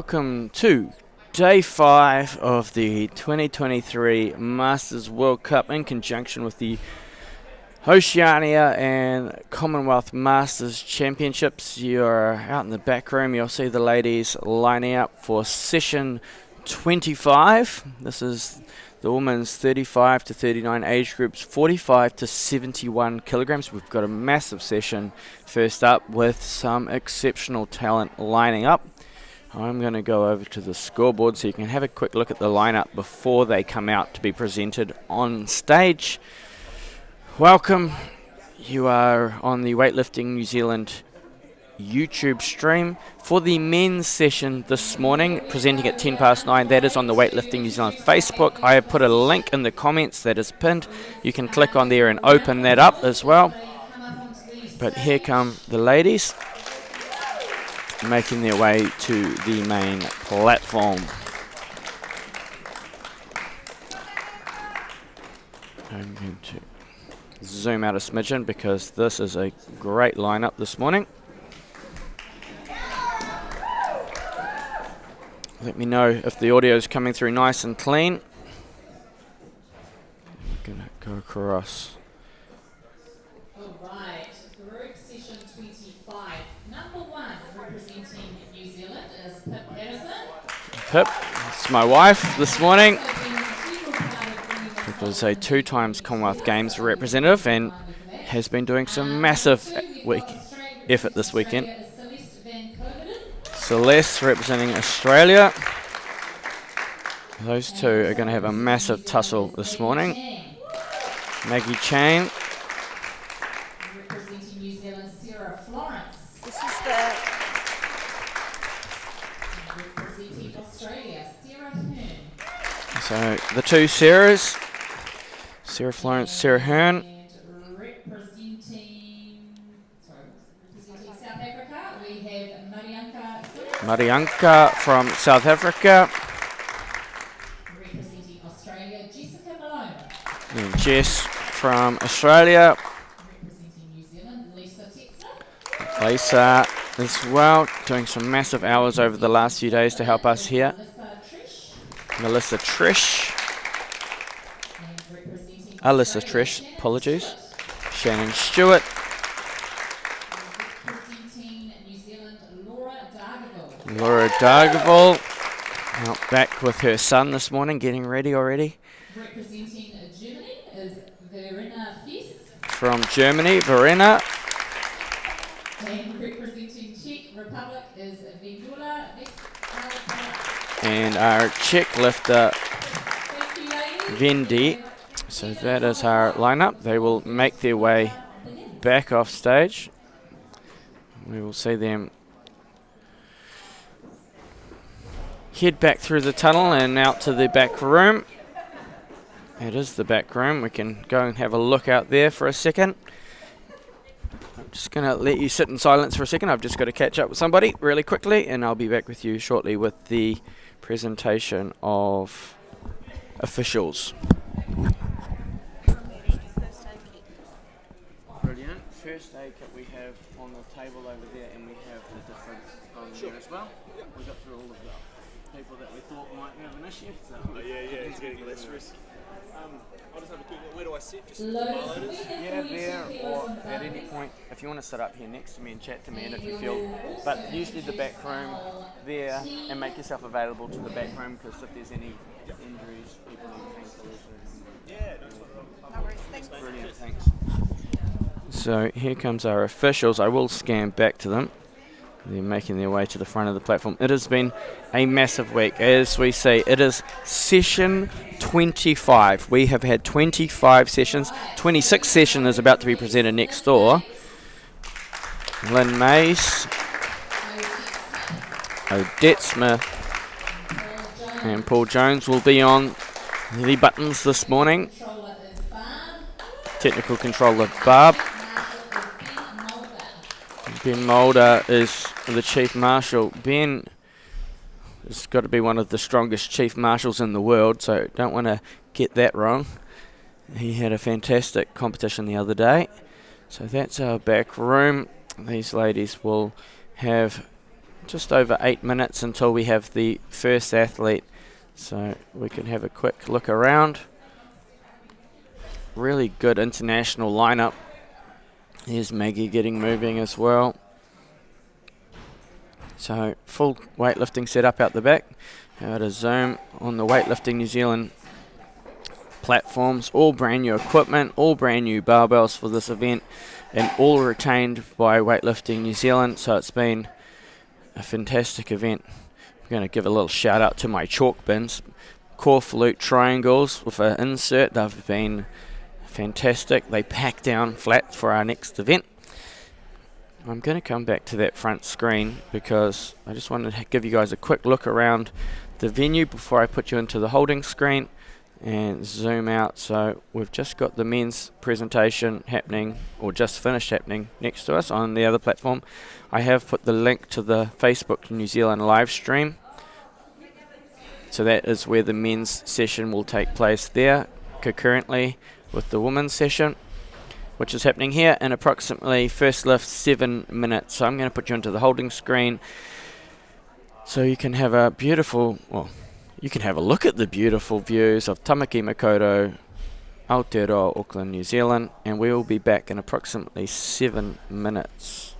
welcome to Day 5 of the 2023 Masters World Cup in conjunction with the Oceania and Commonwealth Masters Championships. You're out in the back room, you'll see the ladies lining up for session 25. This is the women's 35 to 39 age groups, 45 to 71 kilograms. We've got a massive session first up with some exceptional talent lining up. I'm going to go over to the scoreboard so you can have a quick look at the lineup before they come out to be presented on stage. Welcome. You are on the Weightlifting New Zealand YouTube stream for the men's session this morning, presenting at 9:10. That is on the Weightlifting New Zealand Facebook. I have put a link in the comments that is pinned. You can click on there and open that up as well. But here come the ladies making their way to the main platform. I'm going to zoom out a smidgen because this is a great lineup this morning. Let me know if the audio is coming through nice and clean. I'm going to go across. All right, group session 25. Number 1 representing New Zealand is Pip Patterson. Pip, it's my wife this morning. Pip is a 2 times Commonwealth Games representative and has been doing some massive effort this weekend. Celeste representing Australia. Those two are going to have a massive tussle this morning. Maggie Chain. Representing New Zealand, Sarah Florence. This is the Representing Australia, Sarah Hearn. So the two Sarahs, Sarah Florence, Sarah Hearn. And representing South Africa, we have Marianka from South Africa. representing Australia, Jessica Malone. And Jess from Australia. Representing New Zealand, Lisa Texler. Lisa as well, doing some massive hours over the last few days to help us here. Melissa Trish. And representing Alyssa Australia, Trish, apologies. Shannon Stewart. Representing New Zealand, Laura Dargaville. Laura Dargaville. Out back with her son this morning, getting ready already. Representing Germany is Verena Fest. From Germany, Verena. And representing Czech Republic is Vendula Vexalka. And our Czech lifter, Thank you, ladies. Vendi. So that is our lineup. They will make their way back off stage. We will see them head back through the tunnel and out to the back room. It is the back room. We can go and have a look out there for a second. I'm just going to let you sit in silence for a second. I've just got to catch up with somebody really quickly, and I'll be back with you shortly with the presentation of officials. Brilliant. First aid kit we have on the table over there, and we have the different on there as well. We got through all of the people that we thought might have an issue. So Yeah, he's getting less risk. I'll just have a quick look. Where do I sit? Just the loaders? yeah, there or at any point, if you want to sit up here next to me and chat to me, and if you feel, but usually the back room there, and make yourself available to the back room because if there's any injuries, people need painkillers. Yeah, no worries. Thanks. Brilliant, thanks. So here comes our officials. I will scan back to them. They're making their way to the front of the platform. It has been a massive week. As we say, it is session 25. We have had 25 sessions. 26th session is about to be presented next door. Lynn Mace, Odette Smith, and Paul Jones will be on the buttons this morning. Controller is Barb. Technical controller Barb. Ben Mulder is the Chief Marshal. Ben has got to be one of the strongest Chief Marshals in the world, so don't want to get that wrong. He had a fantastic competition the other day. So that's our back room. These ladies will have just over 8 minutes until we have the first athlete. So we can have a quick look around. Really good international lineup. Here's Maggie getting moving as well. So full weightlifting setup out the back. How to zoom on the Weightlifting New Zealand platforms. All brand new equipment, all brand new barbells for this event, and all retained by Weightlifting New Zealand. So it's been a fantastic event. I'm going to give a little shout out to my chalk bins. Core flute triangles with an insert. They've been fantastic. They pack down flat for our next event. I'm going to come back to that front screen because I just wanted to give you guys a quick look around the venue before I put you into the holding screen and zoom out. So we've just got the men's presentation happening, or just finished happening, next to us on the other platform. I have put the link to the Facebook New Zealand live stream. So that is where the men's session will take place there, concurrently with the women's session, which is happening here in approximately first lift 7 minutes. So I'm going to put you into the holding screen so you can have a beautiful, well, you can have a look at the beautiful views of Tamaki Makaurau, Aotearoa, Auckland, New Zealand, and we will be back in approximately 7 minutes.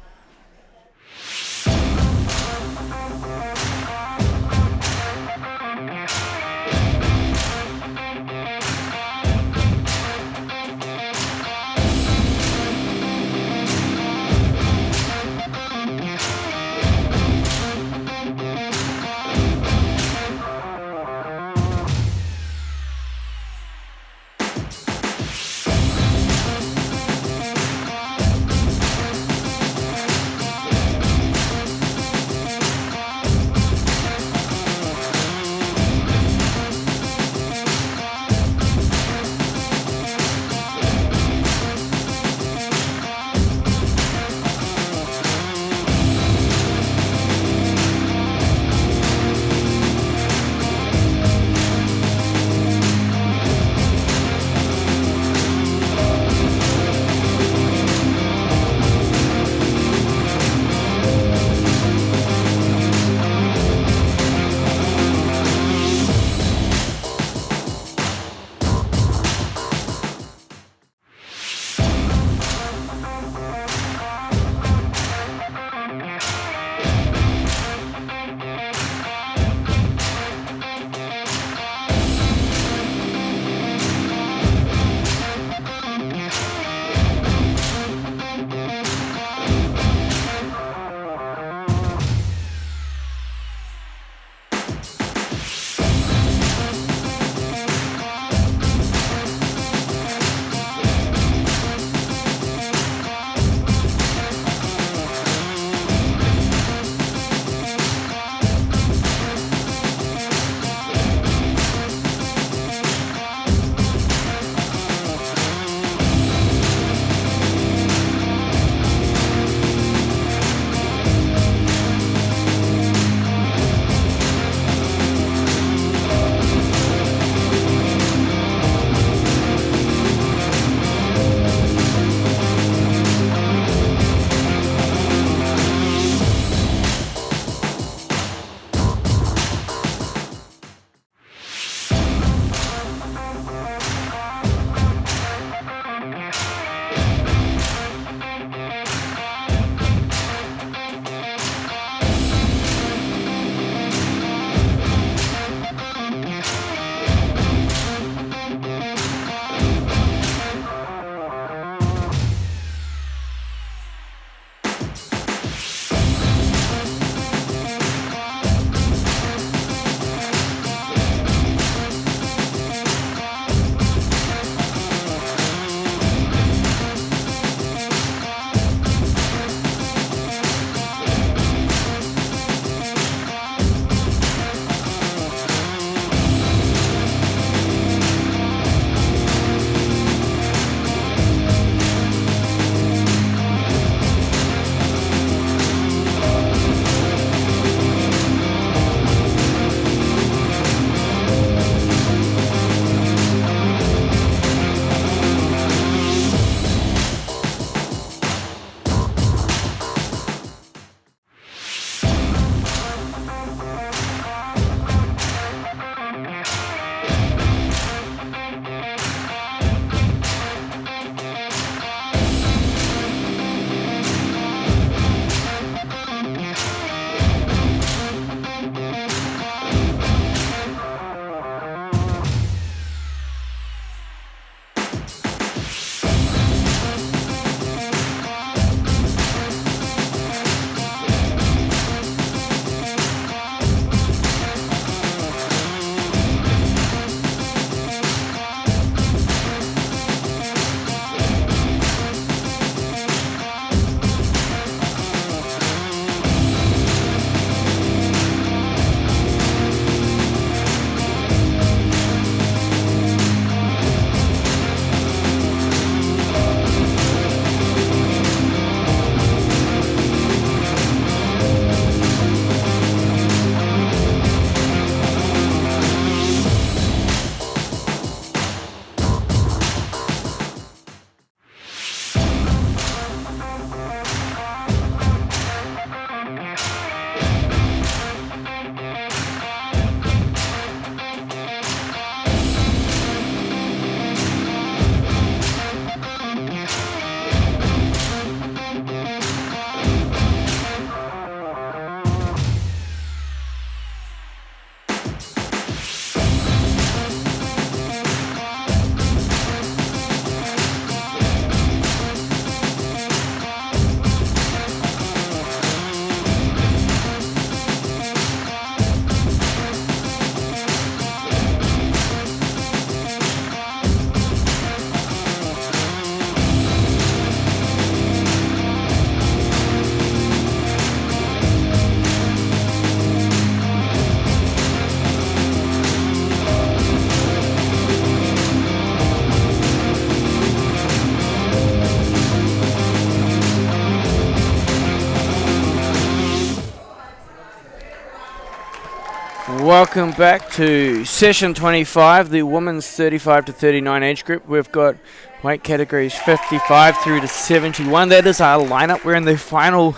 Welcome back to session 25, the women's 35 to 39 age group. We've got weight categories 55 through to 71. That is our lineup. We're in the final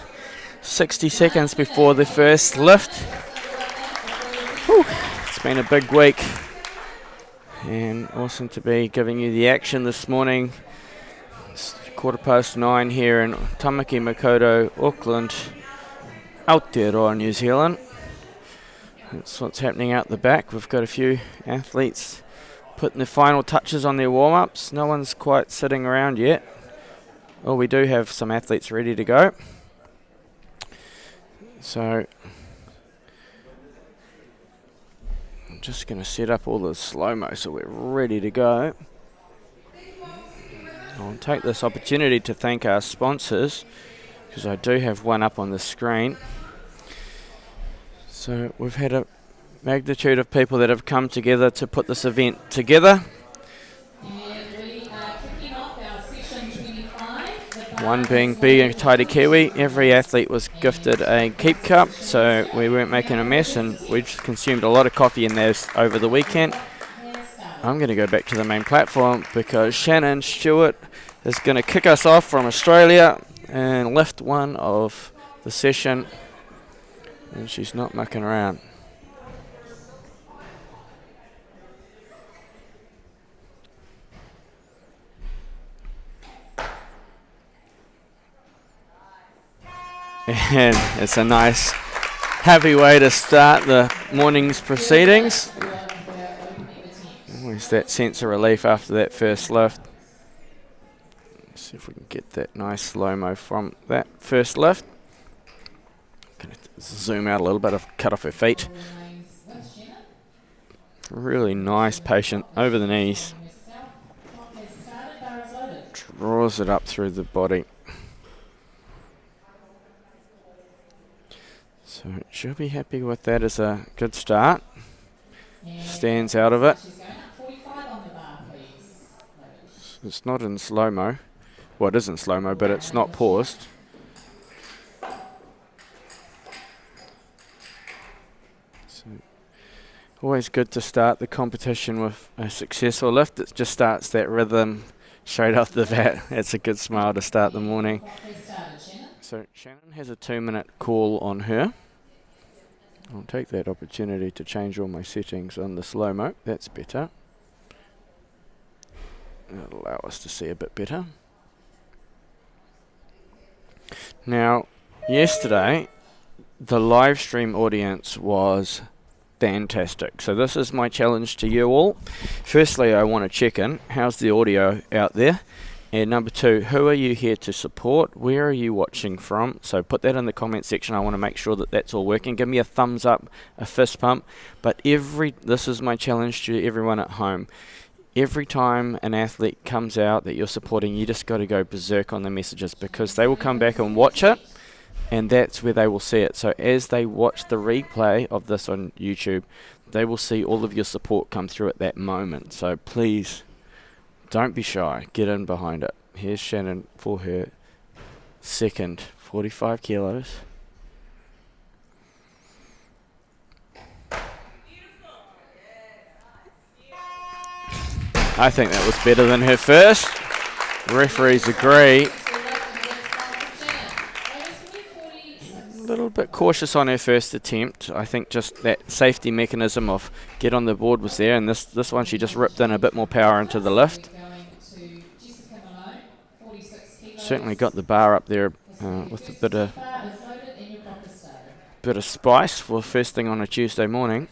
60 seconds before the first lift. Whew, it's been a big week and awesome to be giving you the action this morning. It's 9:15 here in Tamaki Makaurau, Auckland, Aotearoa, New Zealand. That's what's happening out the back. We've got a few athletes putting the final touches on their warm-ups. No one's quite sitting around yet. Oh, we do have some athletes ready to go. So I'm just going to set up all the slow-mo so we're ready to go. I'll take this opportunity to thank our sponsors, because I do have one up on the screen. So we've had a magnitude of people that have come together to put this event together. One being a Tidy Kiwi. Every athlete was gifted a keep cup, so we weren't making a mess, and we just consumed a lot of coffee in those over the weekend. I'm going to go back to the main platform because Shannon Stewart is going to kick us off from Australia and lift one of the session. And she's not mucking around. And it's a nice happy way to start the morning's proceedings. Always that sense of relief after that first lift. Let's see if we can get that nice slow-mo from that first lift. Gonna zoom out a little bit, I've cut off her feet. Really nice patient over the knees. Draws it up through the body. So she'll be happy with that as a good start. Stands out of it. It's not in slow-mo. Well, it is in slow-mo, but it's not paused. Always good to start the competition with a successful lift. It just starts that rhythm straight off the bat. It's a good smile to start the morning. So Shannon has a 2-minute call on her. I'll take that opportunity to change all my settings on the slow-mo. That's better. That'll allow us to see a bit better. Now, yesterday, the live stream audience was fantastic. So this is my challenge to you all. Firstly, I want to check in. How's the audio out there? And number 2, who are you here to support? Where are you watching from? So put that in the comment section. I want to make sure that that's all working. Give me a thumbs up, a fist pump. But this is my challenge to everyone at home. Every time an athlete comes out that you're supporting, you just got to go berserk on the messages, because they will come back and watch it. And that's where they will see it. So as they watch the replay of this on YouTube, they will see all of your support come through at that moment. So please, don't be shy. Get in behind it. Here's Shannon for her second 45 kilos. I think that was better than her first. Referees agree. A little bit cautious on her first attempt. I think just that safety mechanism of get on the board was there, and this one she just ripped in a bit more power into the lift. Certainly got the bar up there with a bit of spice for first thing on a Tuesday morning.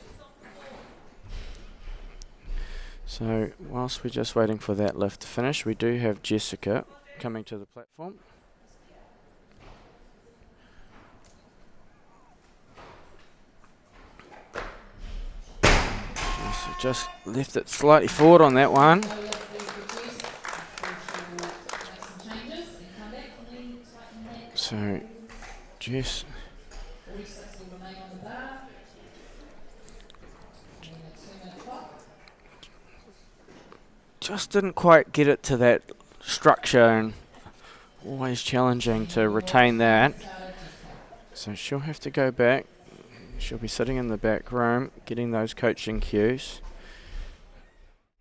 So whilst we're just waiting for that lift to finish, we do have Jessica coming to the platform. Just left it slightly forward on that one. So, Jess. Just didn't quite get it to that structure, and always challenging to retain that. So she'll have to go back, She'll be sitting in the back room getting those coaching cues.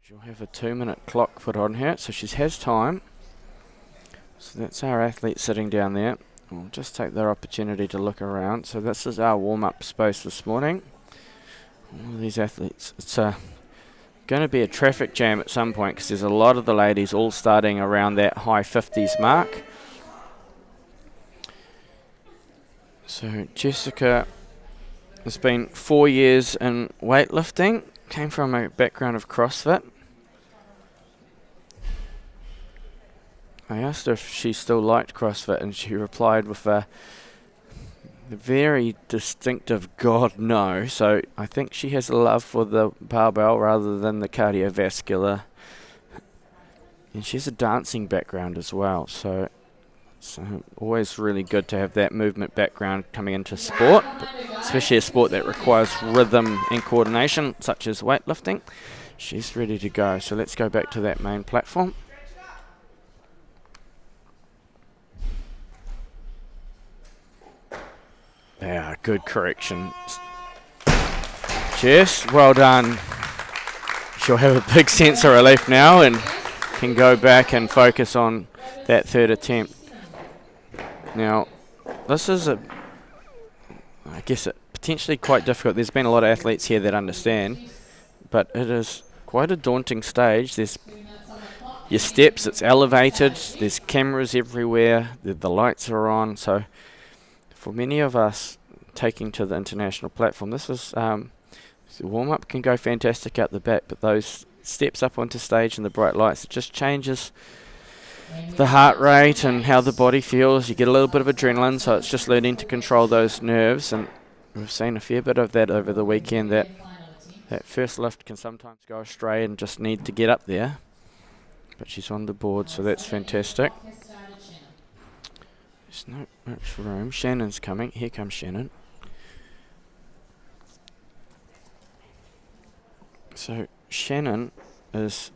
She'll have a 2-minute clock put on her, so she has time. So that's our athlete sitting down there. We'll just take their opportunity to look around. So this is our warm-up space this morning. All these athletes, it's going to be a traffic jam at some point because there's a lot of the ladies all starting around that high 50s mark. So Jessica has been 4 years in weightlifting, came from a background of CrossFit. I asked her if she still liked CrossFit, and she replied with a very distinctive God no. So I think she has a love for the barbell rather than the cardiovascular. And she has a dancing background as well, so it's always really good to have that movement background coming into sport, especially a sport that requires rhythm and coordination, such as weightlifting. She's ready to go, so let's go back to that main platform. Yeah, good correction. Jess, well done. She'll have a big sense of relief now and can go back and focus on that third attempt. Now, this is I guess potentially quite difficult. There's been a lot of athletes here that understand, but it is quite a daunting stage. There's your steps, it's elevated, there's cameras everywhere, the lights are on, so for many of us taking to the international platform, this is the warm-up can go fantastic out the back, but those steps up onto stage and the bright lights, it just changes the heart rate and how the body feels. You get a little bit of adrenaline, so it's just learning to control those nerves, and we've seen a fair bit of that over the weekend, that first lift can sometimes go astray and just need to get up there. But she's on the board, so that's fantastic. There's not much room. Shannon's coming. Here comes Shannon. So Shannon is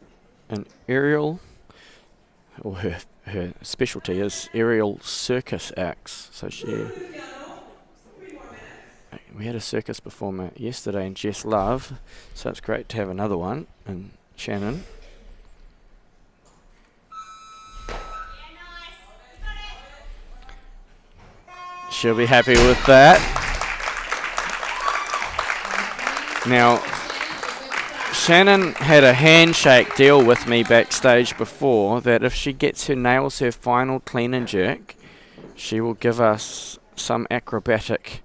an aerial, or her specialty is aerial circus acts. So we had a circus performer yesterday in Jess Love, so it's great to have another one in Shannon. She'll be happy with that. Now, Shannon had a handshake deal with me backstage before that if she nails her final clean and jerk, she will give us some acrobatic.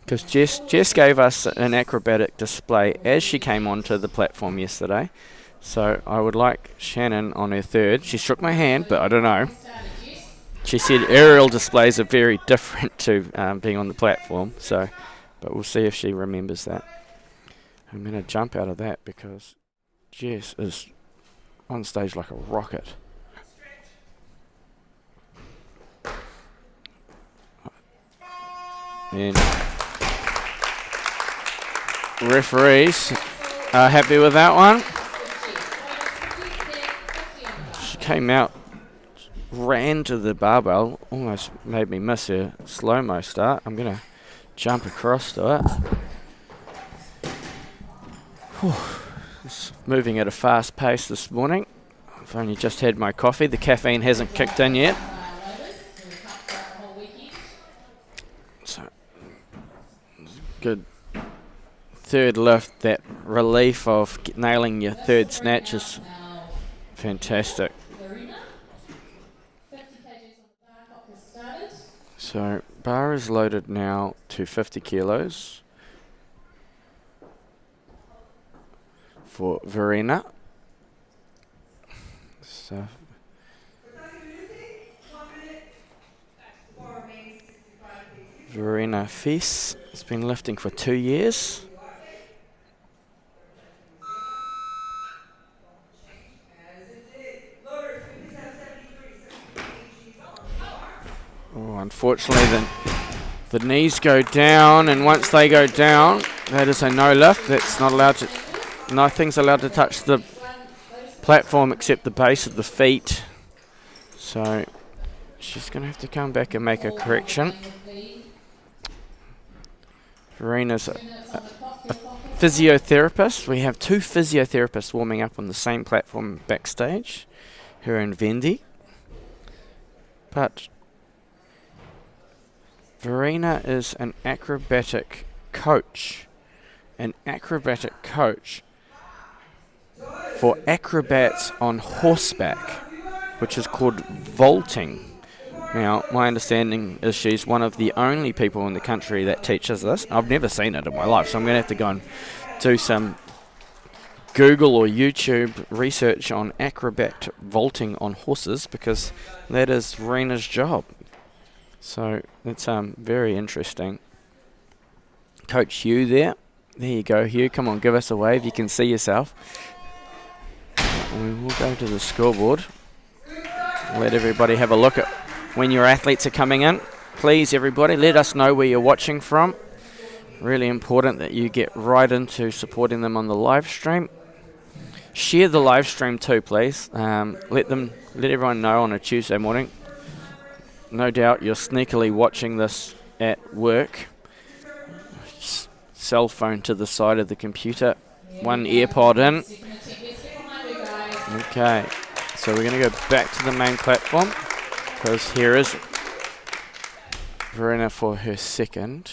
Because Jess gave us an acrobatic display as she came onto the platform yesterday. So I would like Shannon on her third. She shook my hand, but I don't know. She said aerial displays are very different to being on the platform, but we'll see if she remembers that. I'm going to jump out of that because Jess is on stage like a rocket. And referees are happy with that one. She came out, ran to the barbell, almost made me miss her slow-mo start. I'm going to jump across to it. It's moving at a fast pace this morning. I've only just had my coffee. The caffeine hasn't kicked in yet. So, good third lift. That relief of nailing your third snatch is fantastic. So bar is loaded now to 50 kilos for Verena. So Verena Fess has been lifting for 2 years. Oh, unfortunately, the knees go down, and once they go down, that is a no lift. That's not allowed to. Nothing's allowed to touch the platform except the base of the feet. So she's going to have to come back and make a correction. Verena's a physiotherapist. We have 2 physiotherapists warming up on the same platform backstage, her and Vendi. But Verena is an acrobatic coach. An acrobatic coach for acrobats on horseback, which is called vaulting. Now, my understanding is she's one of the only people in the country that teaches this. I've never seen it in my life, so I'm going to have to go and do some Google or YouTube research on acrobat vaulting on horses, because that is Verena's job. So it's very interesting. Coach Hugh there. There you go, Hugh. Come on, give us a wave. You can see yourself. We will go to the scoreboard. Let everybody have a look at when your athletes are coming in. Please, everybody, let us know where you're watching from. Really important that you get right into supporting them on the live stream. Share the live stream too, please. Let everyone know on a Tuesday morning. No doubt you're sneakily watching this at work. Cell phone to the side of the computer. One earpod in. Okay, so we're going to go back to the main platform, because here is Verena for her second.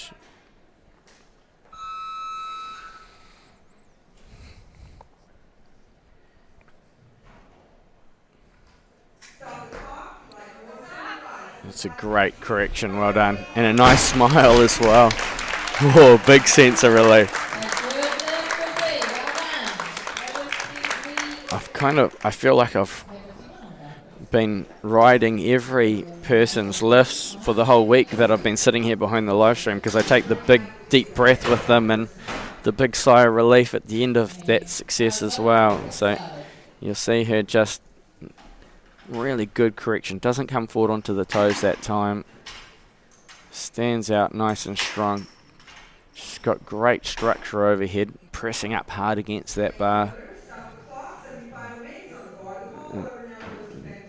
It's a great correction, well done. And a nice smile as well. Oh, big sense of relief. I feel like I've been riding every person's lifts for the whole week that I've been sitting here behind the live stream, because I take the big deep breath with them and the big sigh of relief at the end of that success as well. So you'll see her just really good correction. Doesn't come forward onto the toes that time. Stands out nice and strong. She's got great structure overhead, pressing up hard against that bar.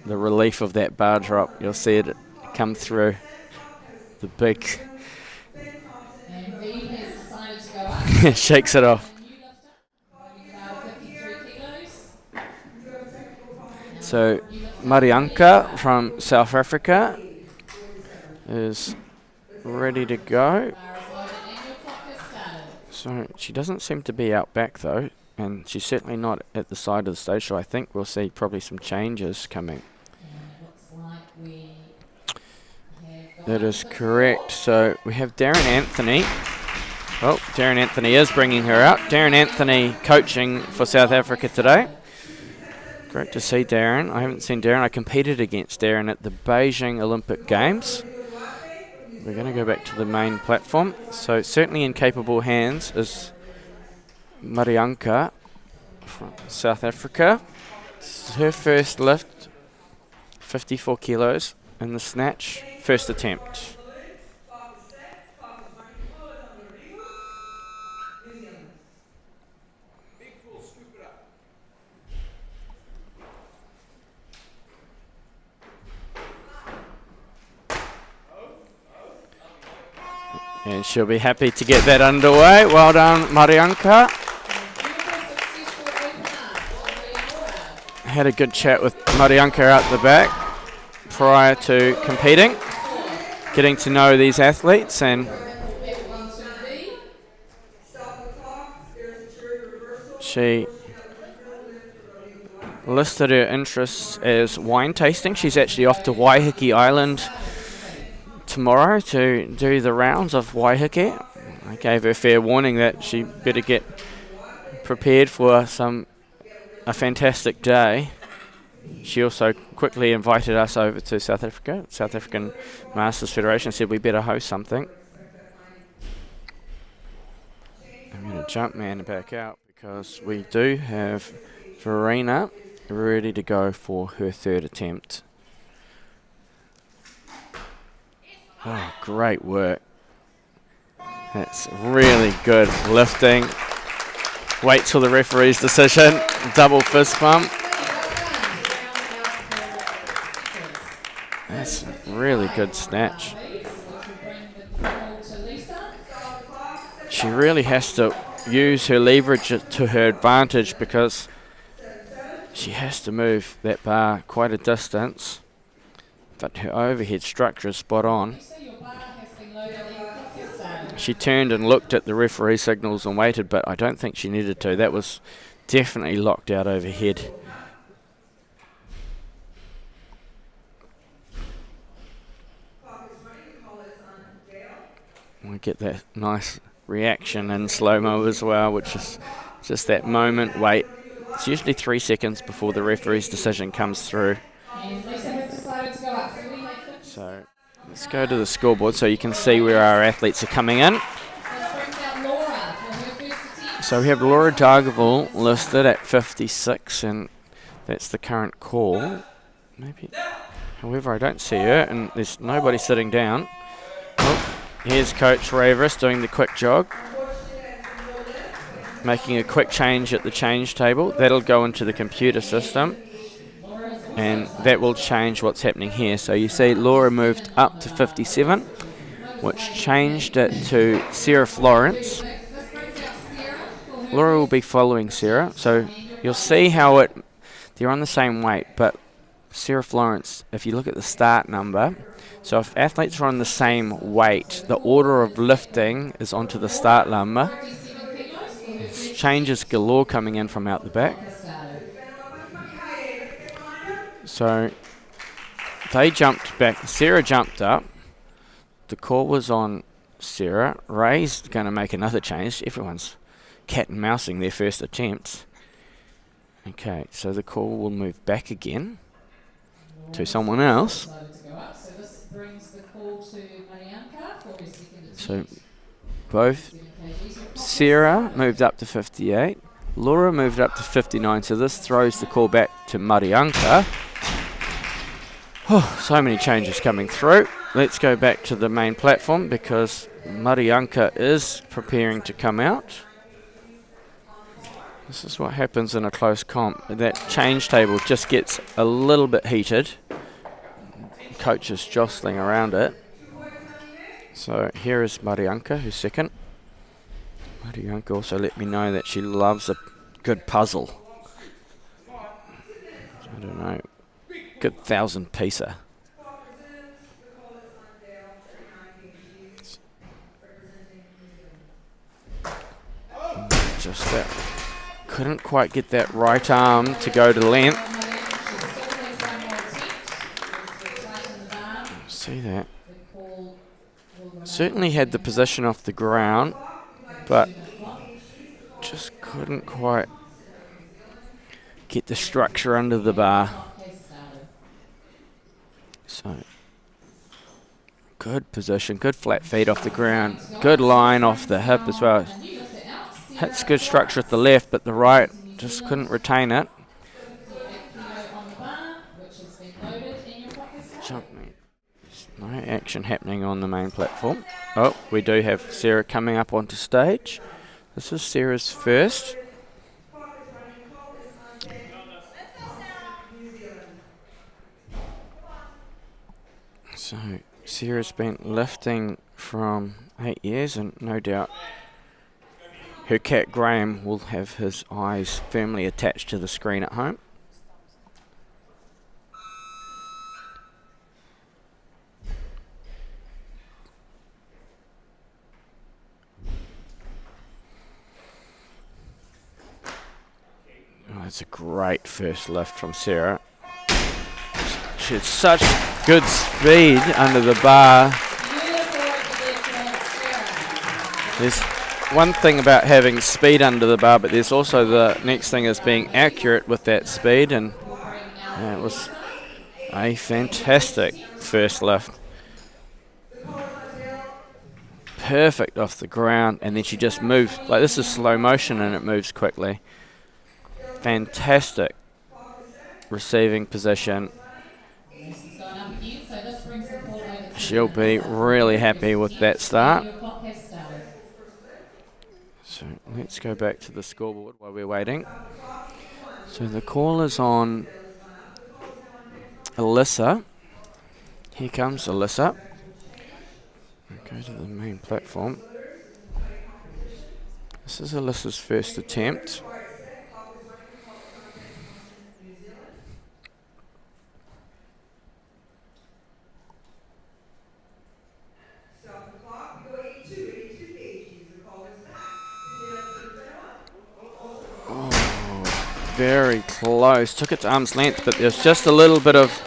The relief of that bar drop, you'll see it come through. The big shakes it off. So Marianka from South Africa is ready to go. So she doesn't seem to be out back though, and she's certainly not at the side of the stage, so I think we'll see probably some changes coming. That is correct. So we have Darren Anthony. Oh, Darren Anthony is bringing her out. Darren Anthony coaching for South Africa today. Great to see Darren. I haven't seen Darren. I competed against Darren at the Beijing Olympic Games. We're going to go back to the main platform. So certainly in capable hands is Marianka from South Africa. This is her first lift, 54 kilos in the snatch, first attempt. And she'll be happy to get that underway. Well done, Marianka. Had a good chat with Marianka out the back prior to competing, getting to know these athletes, and she listed her interests as wine tasting. She's actually off to Waiheke Island tomorrow to do the rounds of Waiheke. I gave her fair warning that she better get prepared for a fantastic day. She also quickly invited us over to South Africa. South African Masters Federation said we better host something. I'm going to jump man back out because we do have Verena ready to go for her third attempt. Oh, great work. That's really good lifting. Wait till the referee's decision. Double fist bump. That's a really good snatch. she really has to use her leverage to her advantage because she has to move that bar quite a distance, but her overhead structure is spot on. She turned and looked at the referee signals and waited, but I don't think she needed to. That was definitely locked out overhead. We get that nice reaction in slow-mo as well, which is just that moment wait. It's usually 3 seconds before the referee's decision comes through. So let's go to the scoreboard so you can see where our athletes are coming in. So we have Laura Dargaville listed at 56, and that's the current call. Maybe. However, I don't see her, and there's nobody sitting down. Oh, here's Coach Raveris doing the quick jog, making a quick change at the change table. That'll go into the computer system, and that will change what's happening here. So you see Laura moved up to 57, which changed it to Sarah Florence. Laura will be following Sarah, so you'll see how they're on the same weight, but Sarah Florence, if you look at the start number, so if athletes are on the same weight, the order of lifting is onto the start number. There's changes galore coming in from out the back. So they jumped back. Sarah jumped up. The call was on Sarah. Ray's going to make another change. Everyone's cat and mousing their first attempts. Okay, so the call will move back again to someone else. So both Sarah moved up to 58, Laura moved up to 59, so this throws the call back to Marianka. Oh, so many changes coming through. Let's go back to the main platform because Marianka is preparing to come out. This is what happens in a close comp. That change table just gets a little bit heated. Coaches jostling around it. So here is Marianka, who's second. Marianka also let me know that she loves a good puzzle. I don't know, good 1,000-piecer. Just that. Couldn't quite get that right arm to go to length. See that? Certainly had the position off the ground, but just couldn't quite get the structure under the bar. So, good position, good flat feet off the ground, good line off the hip as well. Hits good structure at the left, but the right just couldn't retain it. Jumping. No action happening on the main platform. Oh, we do have Sarah coming up onto stage. This is Sarah's first. So Sarah's been lifting from 8 years, and no doubt her cat Graham will have his eyes firmly attached to the screen at home. Oh, that's a great first lift from Sarah. She had such good speed under the bar. There's one thing about having speed under the bar, but there's also the next thing is being accurate with that speed, and it was a fantastic first lift. Perfect off the ground, and then she just moves. Like, this is slow motion and it moves quickly. Fantastic receiving position. She'll be really happy with that start. So let's go back to the scoreboard while we're waiting. So the call is on Alyssa. Here comes Alyssa. Go to the main platform. This is Alyssa's first attempt. Oh, very close. Took it to arm's length, but there's just a little bit of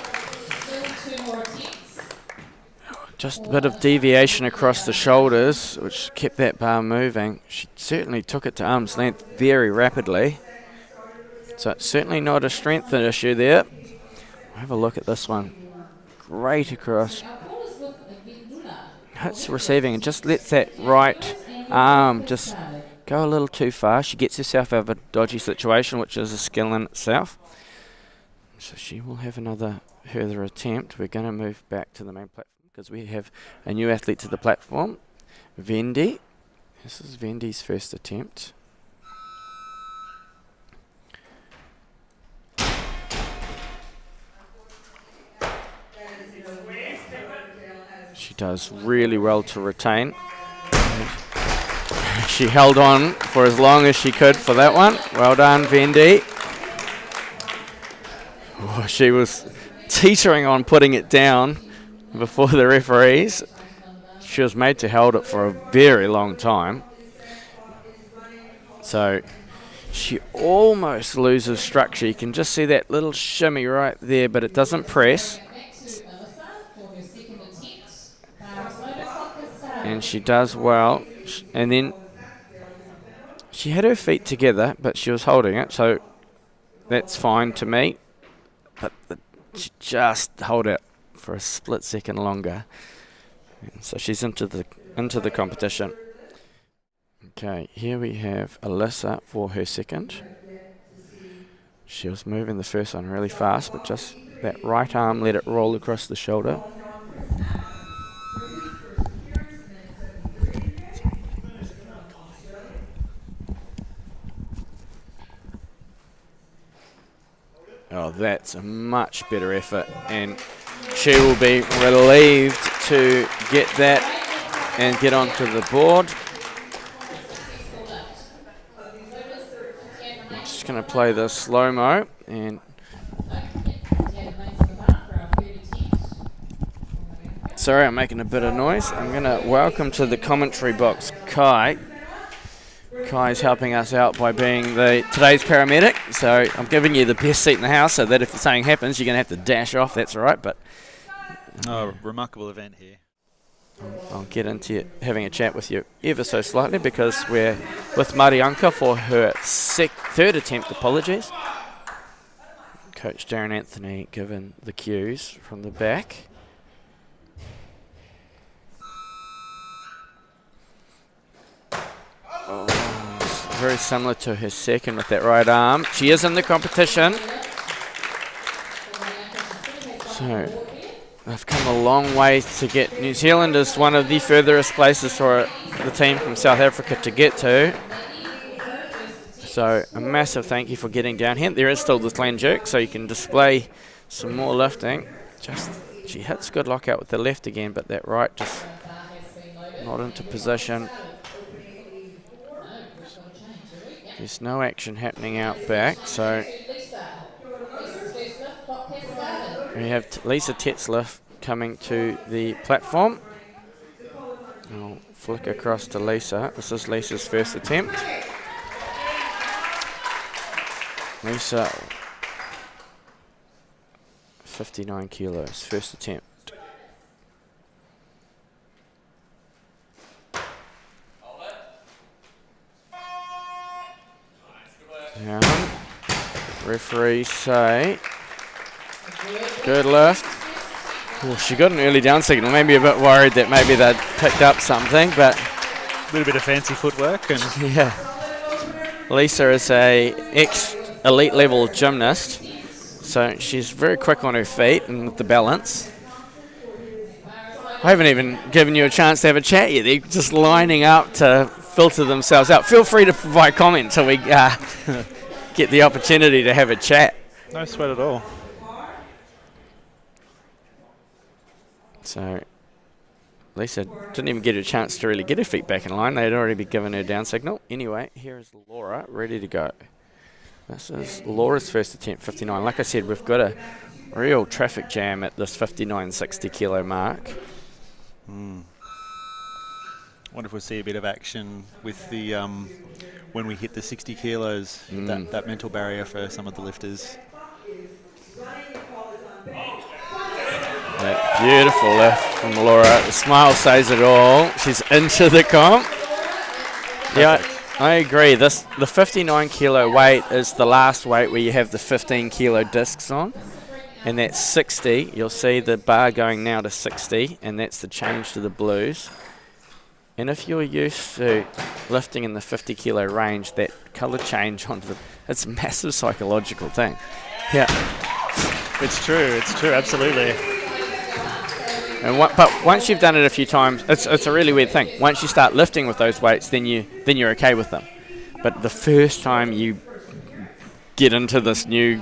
deviation across the shoulders, which kept that bar moving. She certainly took it to arm's length very rapidly. So it's certainly not a strength issue there. Have a look at this one. Great across. Hits receiving and just lets that right arm just go a little too far. She gets herself out of a dodgy situation, which is a skill in itself. So she will have another further attempt. We're going to move back to the main platform because we have a new athlete to the platform, Vendi. This is Vendi's first attempt. She does really well to retain. She held on for as long as she could for that one. Well done, Vendi. Oh, she was teetering on putting it down before the referees. She was made to hold it for a very long time. So she almost loses structure. You can just see that little shimmy right there, but it doesn't press. And she does well. And then she had her feet together, but she was holding it, so that's fine to me. But she just hold it for a split second longer. And so she's into the competition. Okay, here we have Alyssa for her second. She was moving the first one really fast, but just that right arm let it roll across the shoulder. Oh, that's a much better effort, and she will be relieved to get that and get onto the board. I'm just going to play the slow-mo, and sorry, I'm making a bit of noise. I'm going to welcome to the commentary box Kai. Kai's helping us out by being today's paramedic, so I'm giving you the best seat in the house so that if something happens, you're going to have to dash off, that's all right. But remarkable event here. I'll get into having a chat with you ever so slightly because we're with Marianka for her third attempt, apologies. Coach Darren Anthony given the cues from the back. Very similar to her second with that right arm. She is in the competition. So they've come a long way to get. New Zealand is one of the furthest places for the team from South Africa to get to. So a massive thank you for getting down here. There is still the clean jerk, so you can display some more lifting. She hits good lockout with the left again, but that right just not into position. There's no action happening out back, so we have Lisa Tetzlaff coming to the platform. I'll flick across to Lisa. This is Lisa's first attempt. Lisa, 59 kilos, first attempt. Down. Referees say good lift. Well, she got an early down signal. Maybe a bit worried that maybe they'd picked up something, but A little bit of fancy footwork. And yeah. Lisa is a ex-elite level gymnast, so she's very quick on her feet and with the balance. I haven't even given you a chance to have a chat yet. They're just lining up to filter themselves out. Feel free to provide comment till we get the opportunity to have a chat. no sweat at all. So Lisa didn't even get a chance to really get her feet back in line. They'd already been given her down signal. Anyway, here is Laura ready to go. This is Laura's first attempt, 59. Like I said, we've got a real traffic jam at this 59, 60 kilo mark. Wonder if we'll see a bit of action with the when we hit the 60 kilos, that mental barrier for some of the lifters. That beautiful lift from Laura. The smile says it all. She's into the comp. Yeah, I agree. The 59 kilo weight is the last weight where you have the 15 kilo discs on. And that's 60. You'll see the bar going now to 60, and that's the change to the blues. And if you're used to lifting in the 50 kilo range, that colour change it's a massive psychological thing. Yeah. It's true, absolutely. And but once you've done it a few times, it's a really weird thing. Once you start lifting with those weights, then you're okay with them. But the first time you get into this new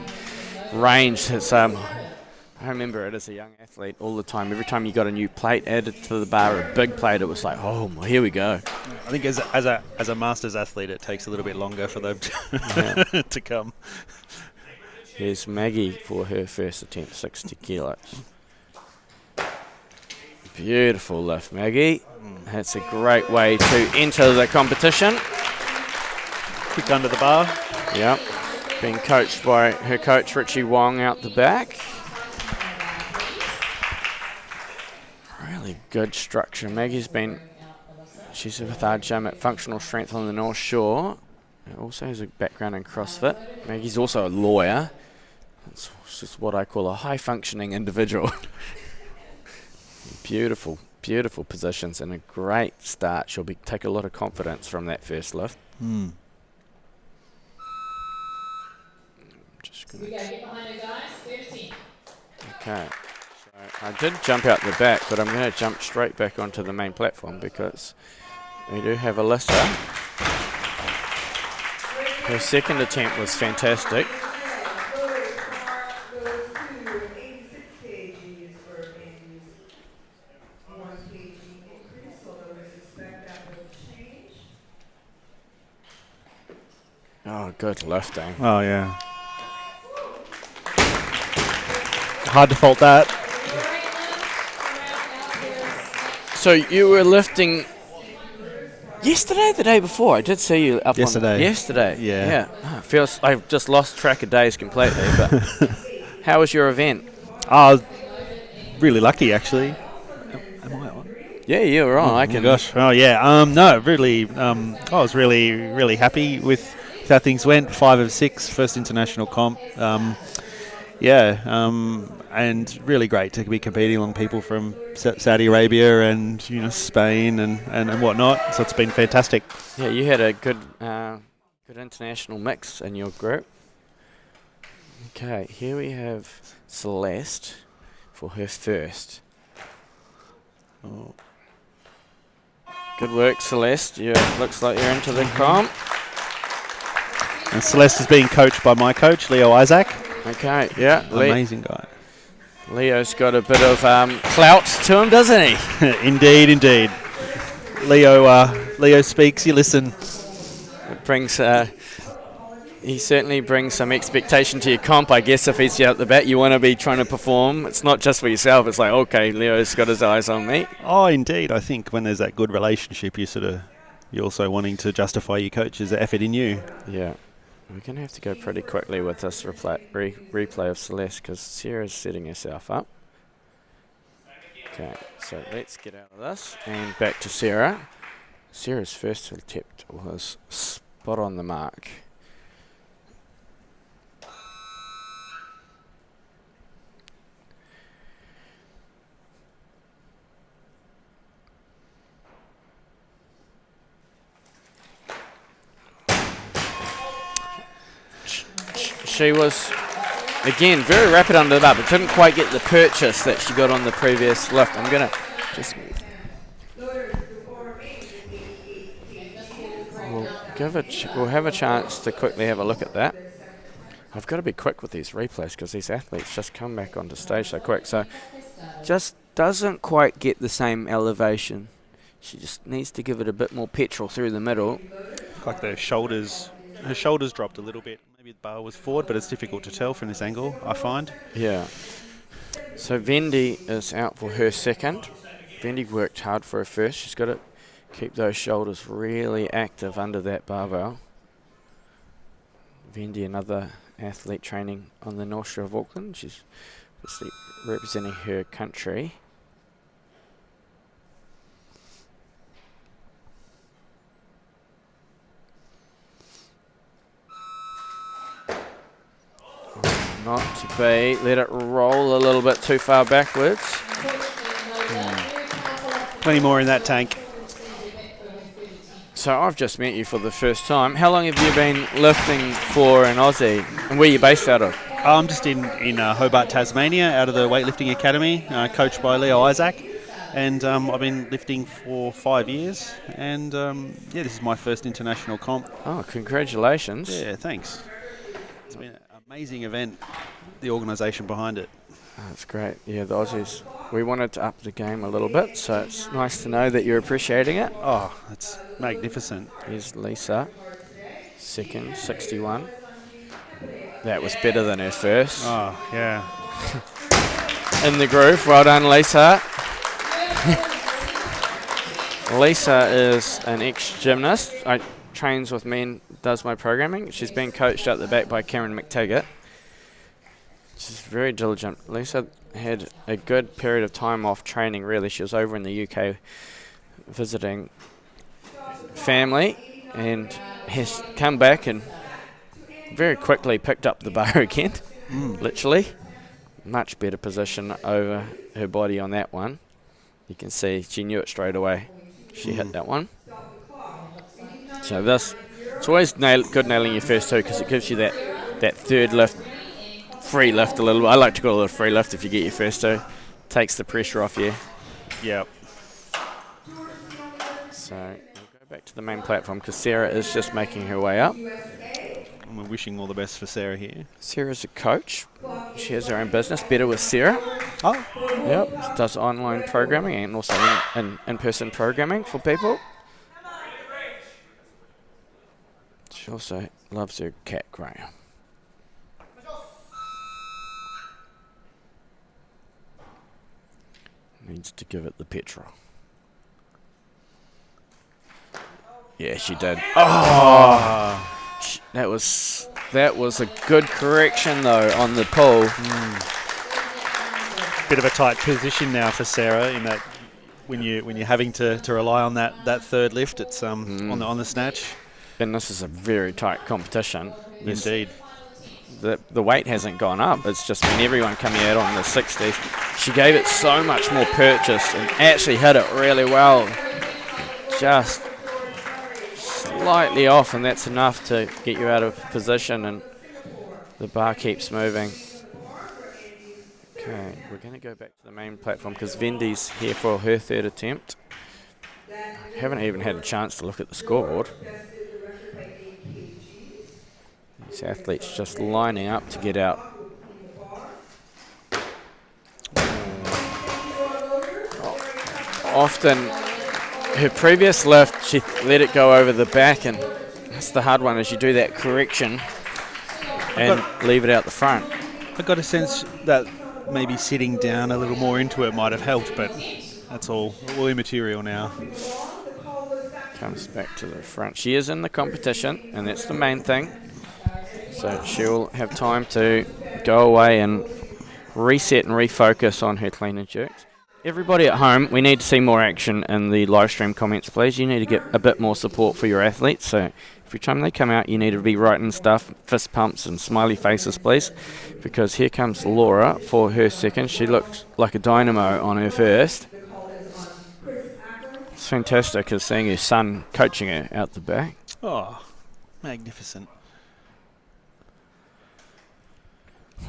range, it's I remember it as a young athlete all the time. Every time you got a new plate added to the bar, a big plate, it was like, oh, well, here we go. I think as a masters athlete, it takes a little bit longer for them to, to come. Here's Maggie for her first attempt, 60 kilos. Beautiful lift, Maggie. That's a great way to enter the competition. Kick under the bar. Yep. Being coached by her coach, Richie Wong, out the back. Really good structure. She's with our gym at Functional Strength on the North Shore. Also has a background in CrossFit. Maggie's also a lawyer. She's what I call a high-functioning individual. Beautiful, beautiful positions and a great start. She'll take a lot of confidence from that first lift. Just gonna Get behind her, guys. 13. Okay. I did jump out the back, but I'm going to jump straight back onto the main platform because we do have Alyssa. Her second attempt was fantastic. Oh, good lifting. Oh, yeah. Hard to fault that. So you were lifting yesterday, the day before? I did see you up yesterday. Yesterday. Yeah. Oh, I've just lost track of days completely. But how was your event? Really lucky, actually. Am I on? Yeah, you were on. I can. Gosh. Oh, yeah. No, really. I was really, really happy with how things went. 5 of 6, first international comp. And really great to be competing along people from Saudi Arabia and Spain and whatnot. So it's been fantastic. Yeah, you had a good international mix in your group. Okay, here we have Celeste for her first. Oh. Good work, Celeste. Looks like you're into the comp. And Celeste is being coached by my coach, Leo Isaac. Okay, yeah. Amazing guy. Leo's got a bit of clout to him, doesn't he? Indeed. Leo speaks, you listen. It brings, he certainly brings some expectation to your comp, I guess, if he's out the bat. You want to be trying to perform. It's not just for yourself. It's like, okay, Leo's got his eyes on me. Oh, indeed. I think when there's that good relationship, you're also wanting to justify your coach's effort in you. Yeah. We're going to have to go pretty quickly with this replay of Celeste because Sarah's setting herself up. Okay, so let's get out of this and back to Sarah. Sarah's first attempt was spot on the mark. She was, again, very rapid under the bar, but didn't quite get the purchase that she got on the previous lift. I'm going to just... We'll have a chance to quickly have a look at that. I've got to be quick with these replays because these athletes just come back onto stage so quick. So just doesn't quite get the same elevation. She just needs to give it a bit more petrol through the middle. Like her shoulders dropped a little bit. Maybe the bar was forward, but it's difficult to tell from this angle, I find. Yeah. So Vendi is out for her second. Vendi worked hard for her first. She's got to keep those shoulders really active under that barbell. Vendi, another athlete training on the North Shore of Auckland. She's obviously representing her country. Not to be. Let it roll a little bit too far backwards. Plenty more in that tank. So I've just met you for the first time. How long have you been lifting for in Aussie? And where are you based out of? I'm just in Hobart, Tasmania, out of the Weightlifting Academy, coached by Leo Isaac. And I've been lifting for 5 years. And this is my first international comp. Oh, congratulations. Yeah, thanks. It's been an amazing event, the organisation behind it. Oh, that's great. Yeah, the Aussies. We wanted to up the game a little bit, so it's nice to know that you're appreciating it. Oh, it's magnificent. Here's Lisa, second, 61. That was better than her first. Oh, yeah. In the groove. Well done, Lisa. Lisa is an ex-gymnast. Trains with me and does my programming. She's been coached at the back by Karen McTaggart. She's very diligent. Lisa had a good period of time off training, really. She was over in the UK visiting family and has come back and very quickly picked up the bar again, literally. Much better position over her body on that one. You can see she knew it straight away. She hit that one. So it's always good nailing your first two because it gives you that third lift, free lift a little bit. I like to call it a free lift if you get your first two. Takes the pressure off you. Yep. So we'll go back to the main platform because Sarah is just making her way up. And we're wishing all the best for Sarah here. Sarah's a coach. She has her own business, Better with Sarah. Oh. Yep. Does online programming and also in-person programming for people. She also loves her cat, Graham. Needs to give it the petrol. Yeah, she did. Oh! That was a good correction though on the pull. Bit of a tight position now for Sarah in that when you're having to rely on that third lift, it's on the snatch. And this is a very tight competition. Indeed. The weight hasn't gone up. It's just been everyone coming out on the 60s. She gave it so much more purchase and actually hit it really well. Just slightly off, and that's enough to get you out of position, and the bar keeps moving. Okay, we're going to go back to the main platform because Vendi's here for her third attempt. Haven't even had a chance to look at the scoreboard. These athletes just lining up to get out. Often, her previous lift, she let it go over the back, and that's the hard one, is you do that correction and leave it out the front. I got a sense that maybe sitting down a little more into it might have helped, but that's all immaterial now. Comes back to the front. She is in the competition, and that's the main thing. So she'll have time to go away and reset and refocus on her clean and jerks. Everybody at home, we need to see more action in the live stream comments, please. You need to get a bit more support for your athletes. So every time they come out, you need to be writing stuff, fist pumps and smiley faces, please. Because here comes Laura for her second. She looks like a dynamo on her first. It's fantastic as seeing her son coaching her out the back. Oh, magnificent.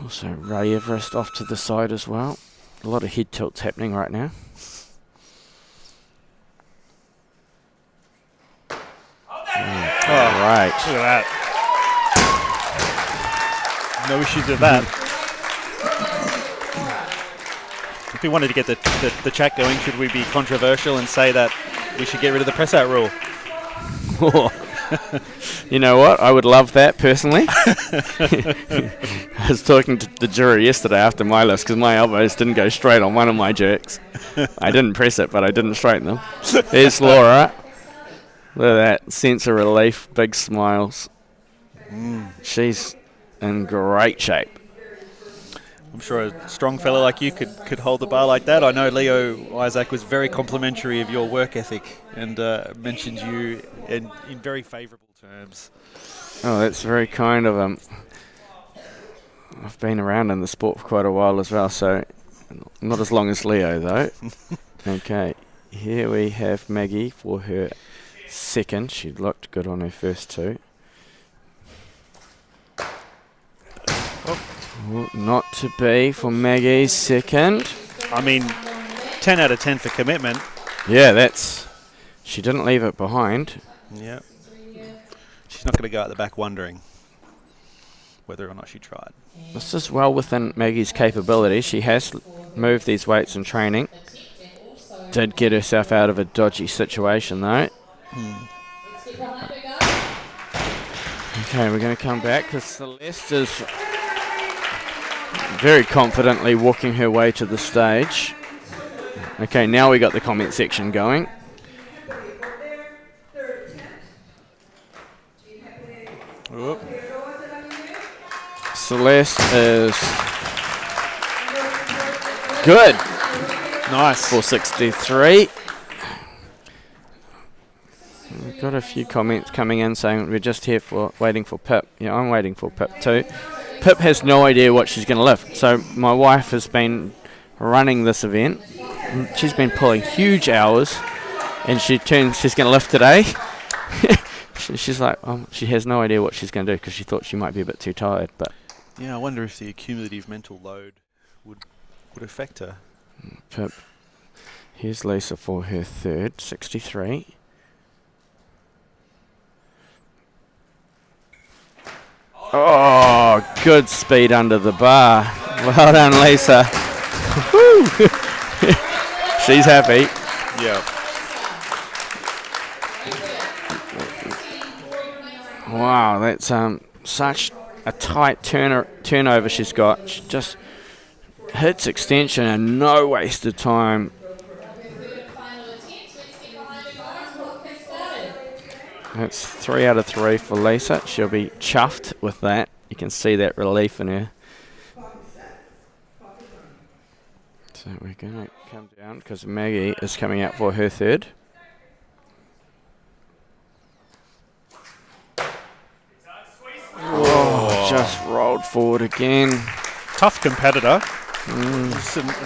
Also Ray Everest off to the side as well. A lot of head tilts happening right now. Right. Look at that. No issues with that. If we wanted to get the chat going, should we be controversial and say that we should get rid of the press out rule? You know what? I would love that personally. I was talking to the jury yesterday after my list because my elbows didn't go straight on one of my jerks. I didn't press it, but I didn't straighten them. There's Laura. Look at that sense of relief, big smiles. She's in great shape. I'm sure a strong fella like you could hold the bar like that. I know Leo Isaac was very complimentary of your work ethic and mentioned you in very favourable terms. Oh, that's very kind of him. I've been around in the sport for quite a while as well, so not as long as Leo though. Okay, here we have Maggie for her second. She looked good on her first two. Oh, not to be for Maggie's second. I mean, 10 out of 10 for commitment. Yeah, she didn't leave it behind. Yeah. She's not going to go out the back wondering whether or not she tried. This is well within Maggie's capability. She has moved these weights in training. Did get herself out of a dodgy situation though. Okay, we're going to come back because Celeste is very confidently walking her way to the stage. Okay, now we got the comment section going. Whoop. Celeste is good. Nice. 463. We've got a few comments coming in saying we're just here waiting for Pip. Yeah, I'm waiting for Pip too. Pip has no idea what she's going to lift. So my wife has been running this event. She's been pulling huge hours, and she's going to lift today. She's like, she has no idea what she's going to do because she thought she might be a bit too tired. But yeah, I wonder if the accumulative mental load would affect her. Pip. Here's Lisa for her third, 63. Oh, good speed under the bar. Well done, Lisa. She's happy. Yeah. Wow, that's such a tight turnover she's got. She just hits extension and no wasted time. That's 3 out of 3 for Lisa. She'll be chuffed with that. You can see that relief in her. So we're going to come down because Maggie is coming out for her third. Oh, just rolled forward again. Tough competitor.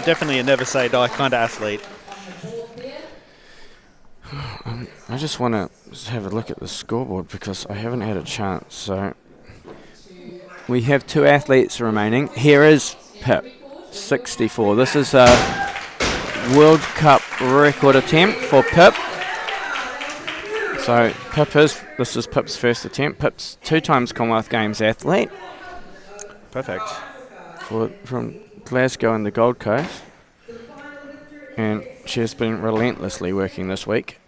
Definitely a never say die kind of athlete. I just want to have a look at the scoreboard because I haven't had a chance. So we have 2 athletes remaining. Here is Pip, 64. This is a World Cup record attempt for Pip. So this is Pip's first attempt. Pip's 2 times Commonwealth Games athlete. Perfect. From Glasgow and the Gold Coast. And she has been relentlessly working this week.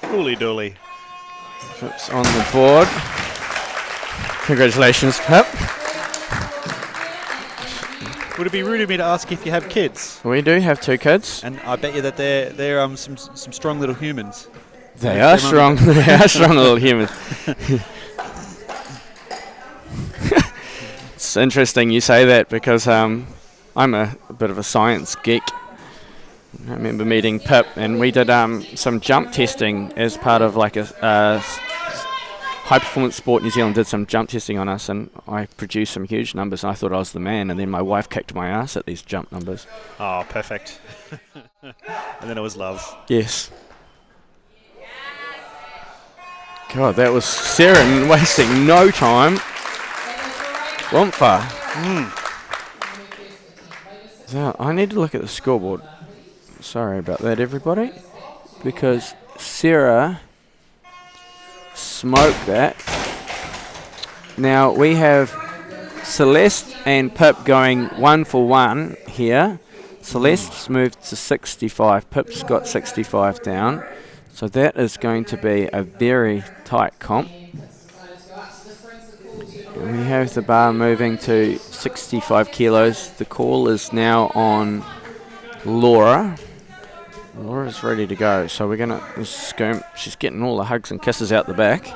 Dooly dooly. Pip's on the board. Congratulations, Pip. Would it be rude of me to ask if you have kids? We do have 2 kids. And I bet you that they're some strong little humans. They are strong. They are strong little humans. It's interesting you say that because I'm a bit of a science geek. I remember meeting Pip and we did some jump testing as part of like a High Performance Sport New Zealand did some jump testing on us, and I produced some huge numbers and I thought I was the man, and then my wife kicked my ass at these jump numbers. Oh, perfect. And then it was love. Yes. God, that was Sarah wasting no time. Wampa. So I need to look at the scoreboard. Sorry about that, everybody. Because Sarah smoke that. Now we have Celeste and Pip going 1 for 1 here. Celeste's moved to 65. Pip's got 65 down. So that is going to be a very tight comp. We have the bar moving to 65 kilos. The call is now on Laura. Laura's ready to go. So we're going to go. She's getting all the hugs and kisses out the back.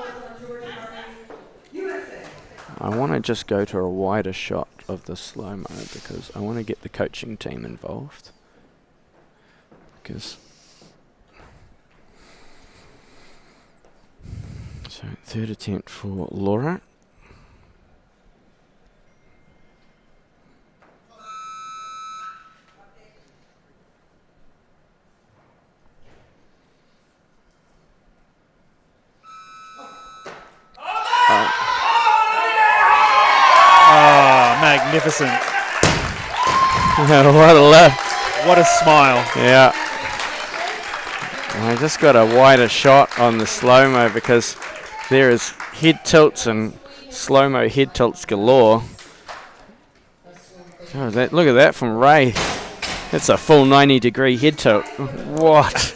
I want to just go to a wider shot of the slow-mo because I want to get the coaching team involved. Because so third attempt for Laura. Magnificent. What a lift. What a smile. Yeah. I just got a wider shot on the slow-mo because there is head tilts and slow-mo head tilts galore. Oh, look at that from Ray. That's a full 90-degree head tilt. What?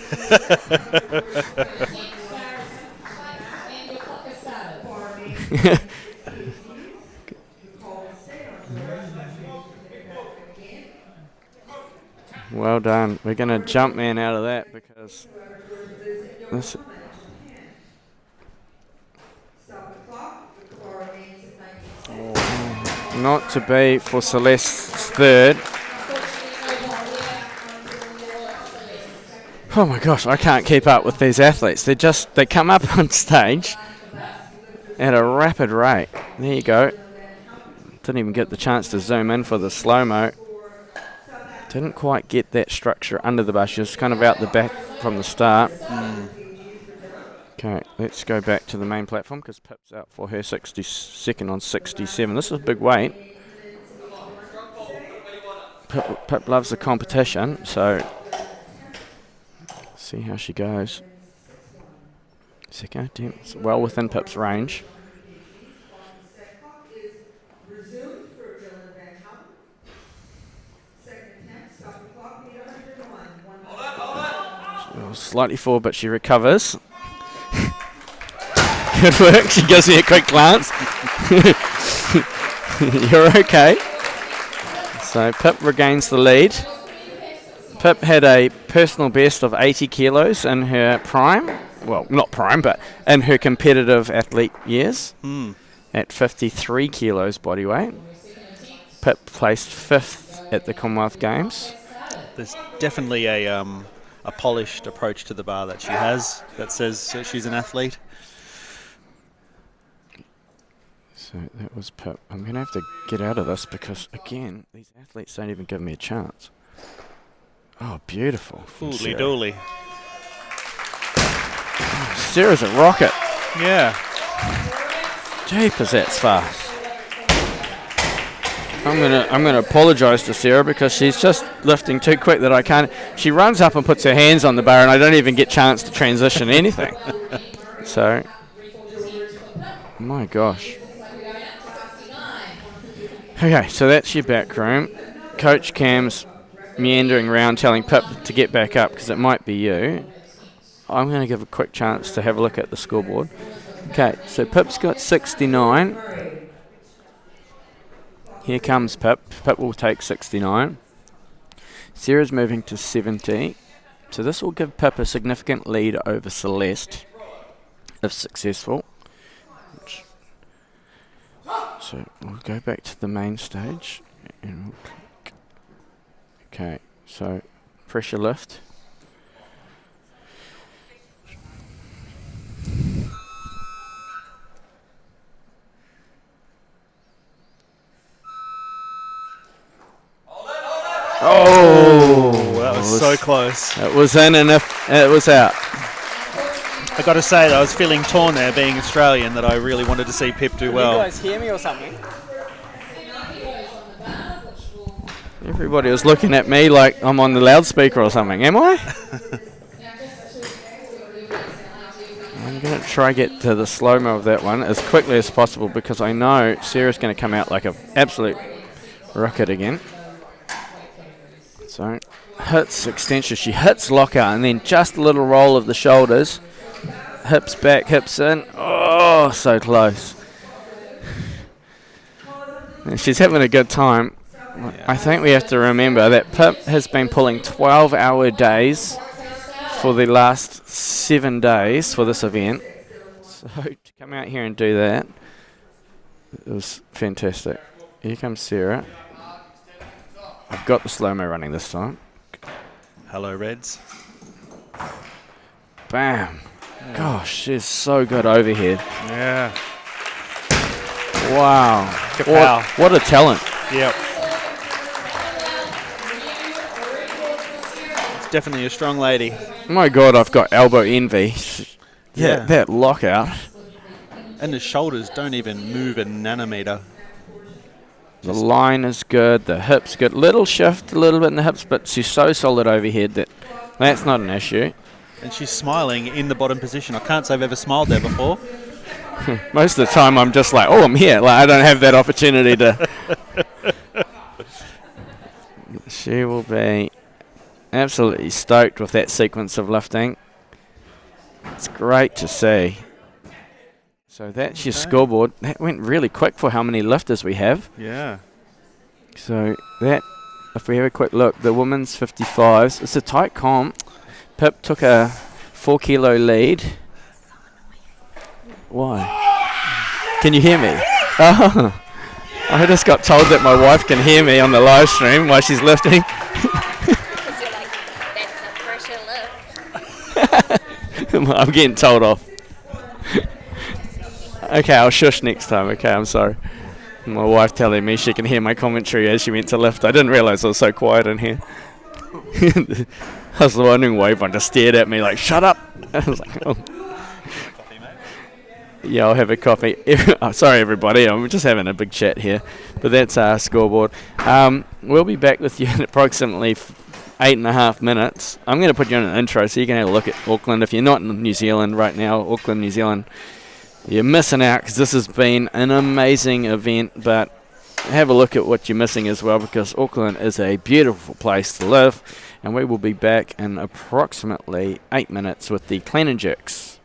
Well done. We're going to jump man out of that because this. Not to be for Celeste's third. Oh my gosh, I can't keep up with these athletes. They come up on stage at a rapid rate. There you go. Didn't even get the chance to zoom in for the slow-mo. Didn't quite get that structure under the bar. She was kind of out the back from the start. Okay, let's go back to the main platform because Pip's out for her 62nd on 67. This is a big weight. Pip loves the competition, so see how she goes. Second attempt, well within Pip's range. Slightly forward, but she recovers. Good work. She gives me a quick glance. You're okay. So Pip regains the lead. Pip had a personal best of 80 kilos in her prime. Well, not prime, but in her competitive athlete years. At 53 kilos body weight. Pip placed 5th at the Commonwealth Games. There's definitely a polished approach to the bar that she has that says that she's an athlete. So that was Pip. I'm going to have to get out of this because, again, these athletes don't even give me a chance. Oh, beautiful. Fooly dooly. Oh, Sarah's a rocket. Yeah. Jeepers, that's fast. I'm gonna apologise to Sarah because she's just lifting too quick that I can't. She runs up and puts her hands on the bar and I don't even get chance to transition anything. So, my gosh. Okay, so that's your back room. Coach Cam's meandering around telling Pip to get back up because it might be you. I'm going to give a quick chance to have a look at the scoreboard. Okay, so Pip's got 69. Here comes Pip. Pip will take 69. Sarah's moving to 70. So this will give Pip a significant lead over Celeste, if successful. So we'll go back to the main stage. And we'll click. Okay, so pressure lift. Oh, that was so close. It was in and if it was out. I got to say that I was feeling torn there, being Australian, that I really wanted to see Pip do well. You guys hear me or something? Everybody was looking at me like I'm on the loudspeaker or something. Am I? I I'm going to try get to the slow-mo of that one as quickly as possible because I know Sarah's going to come out like an absolute rocket again. So, hits extension. She hits locker and then just a little roll of the shoulders. Hips back, hips in. Oh, so close. And she's having a good time. I think we have to remember that Pip has been pulling 12-hour days for the last 7 days for this event. So to come out here and do that, it was fantastic. Here comes Sarah. I've got the slow-mo running this time. Hello, Reds. Bam. Gosh, she's so good overhead. Yeah. Wow. Kapow. What a talent. Yep. It's definitely a strong lady. My God, I've got elbow envy. Yeah. That lockout. And the shoulders don't even move a nanometer. The line is good, the hips good. Little shift a little bit in the hips, but she's so solid overhead that that's not an issue. And she's smiling in the bottom position. I can't say I've ever smiled there before. Most of the time I'm just like, oh, I'm here. Like I don't have that opportunity to. She will be absolutely stoked with that sequence of lifting. It's great to see. So that's your scoreboard. That went really quick for how many lifters we have. Yeah. So that, if we have a quick look, the women's 55s, it's a tight comp. Pip took a 4 kilo lead. Why? Can you hear me? Oh, I just got told that my wife can hear me on the live stream while she's lifting. Because you're like, that's a pressure lift. I'm getting told off. Okay, I'll shush next time. Okay, I'm sorry. My wife telling me she can hear my commentary as she went to lift. I didn't realise I was so quiet in here. I was wondering why everyone just stared at me like, shut up. I was like, oh. Yeah, I'll have a coffee. Oh, sorry, everybody. I'm just having a big chat here. But that's our scoreboard. We'll be back with you in approximately 8.5 minutes. I'm going to put you on an intro so you can have a look at Auckland. If you're not in New Zealand right now, Auckland, New Zealand, you're missing out because this has been an amazing event. But have a look at what you're missing as well because Auckland is a beautiful place to live. And we will be back in approximately 8 minutes with the clean and jerks.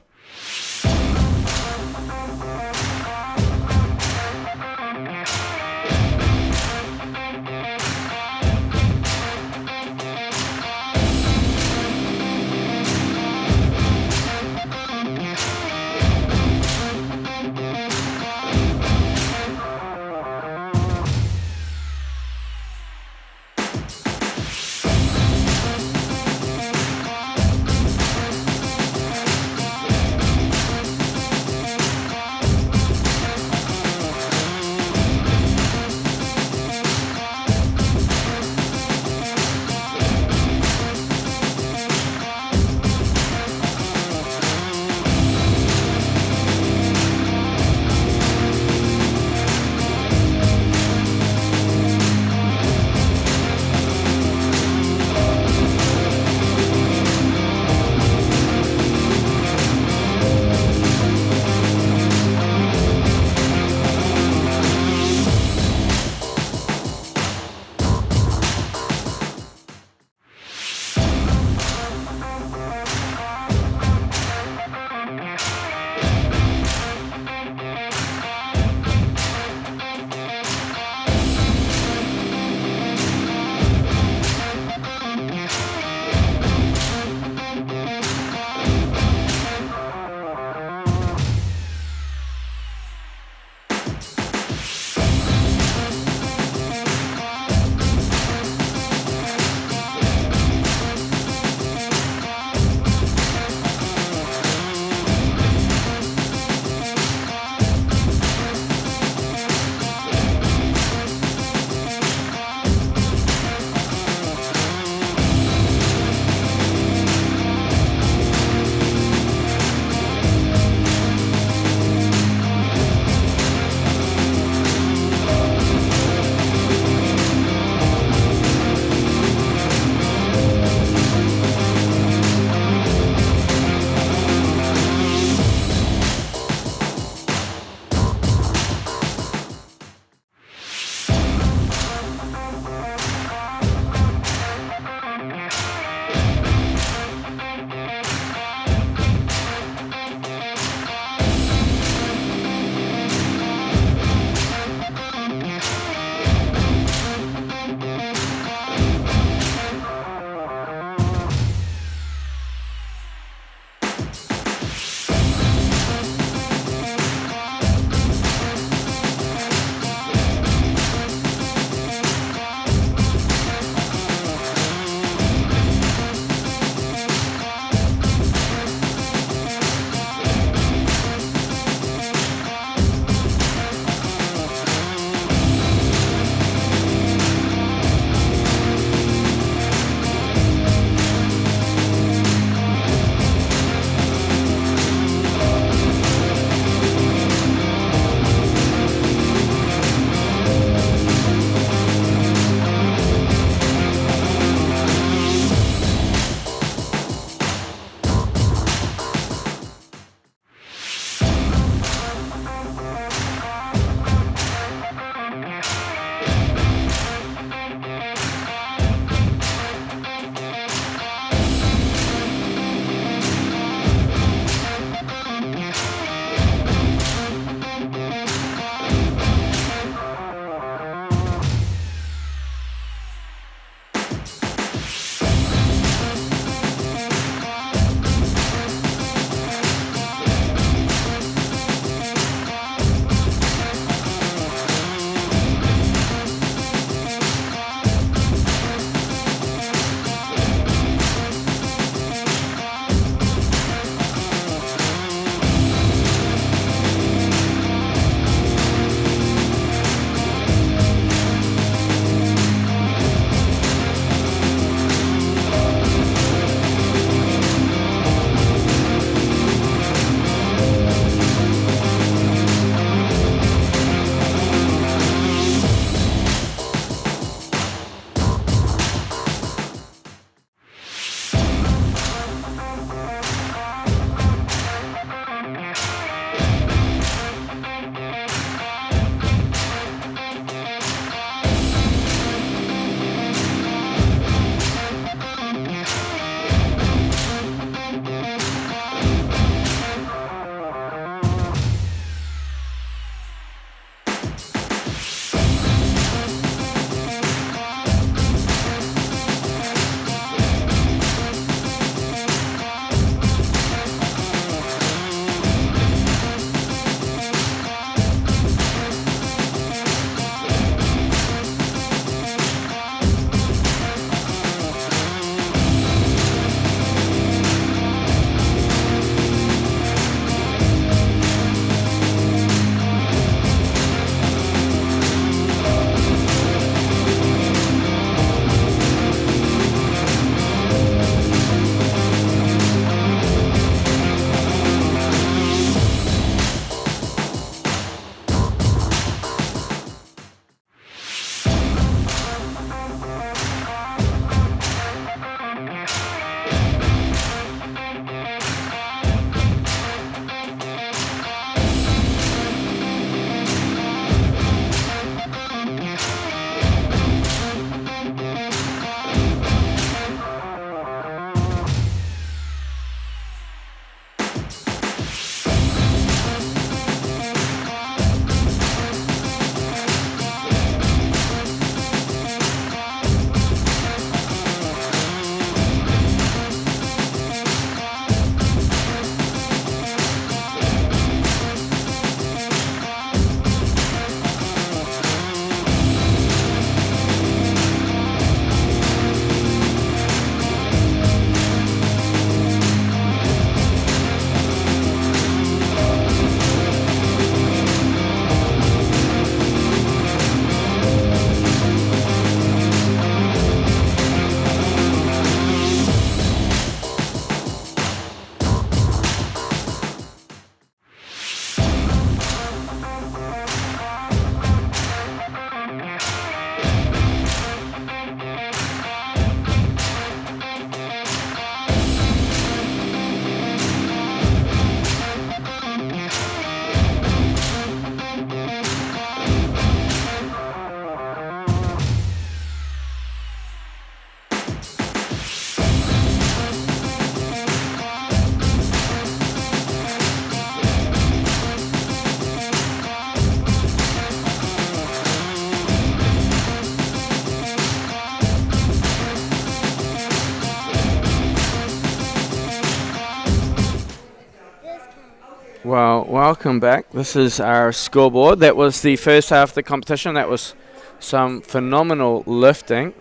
Well, welcome back. This is our scoreboard. That was the first half of the competition. That was some phenomenal lifting.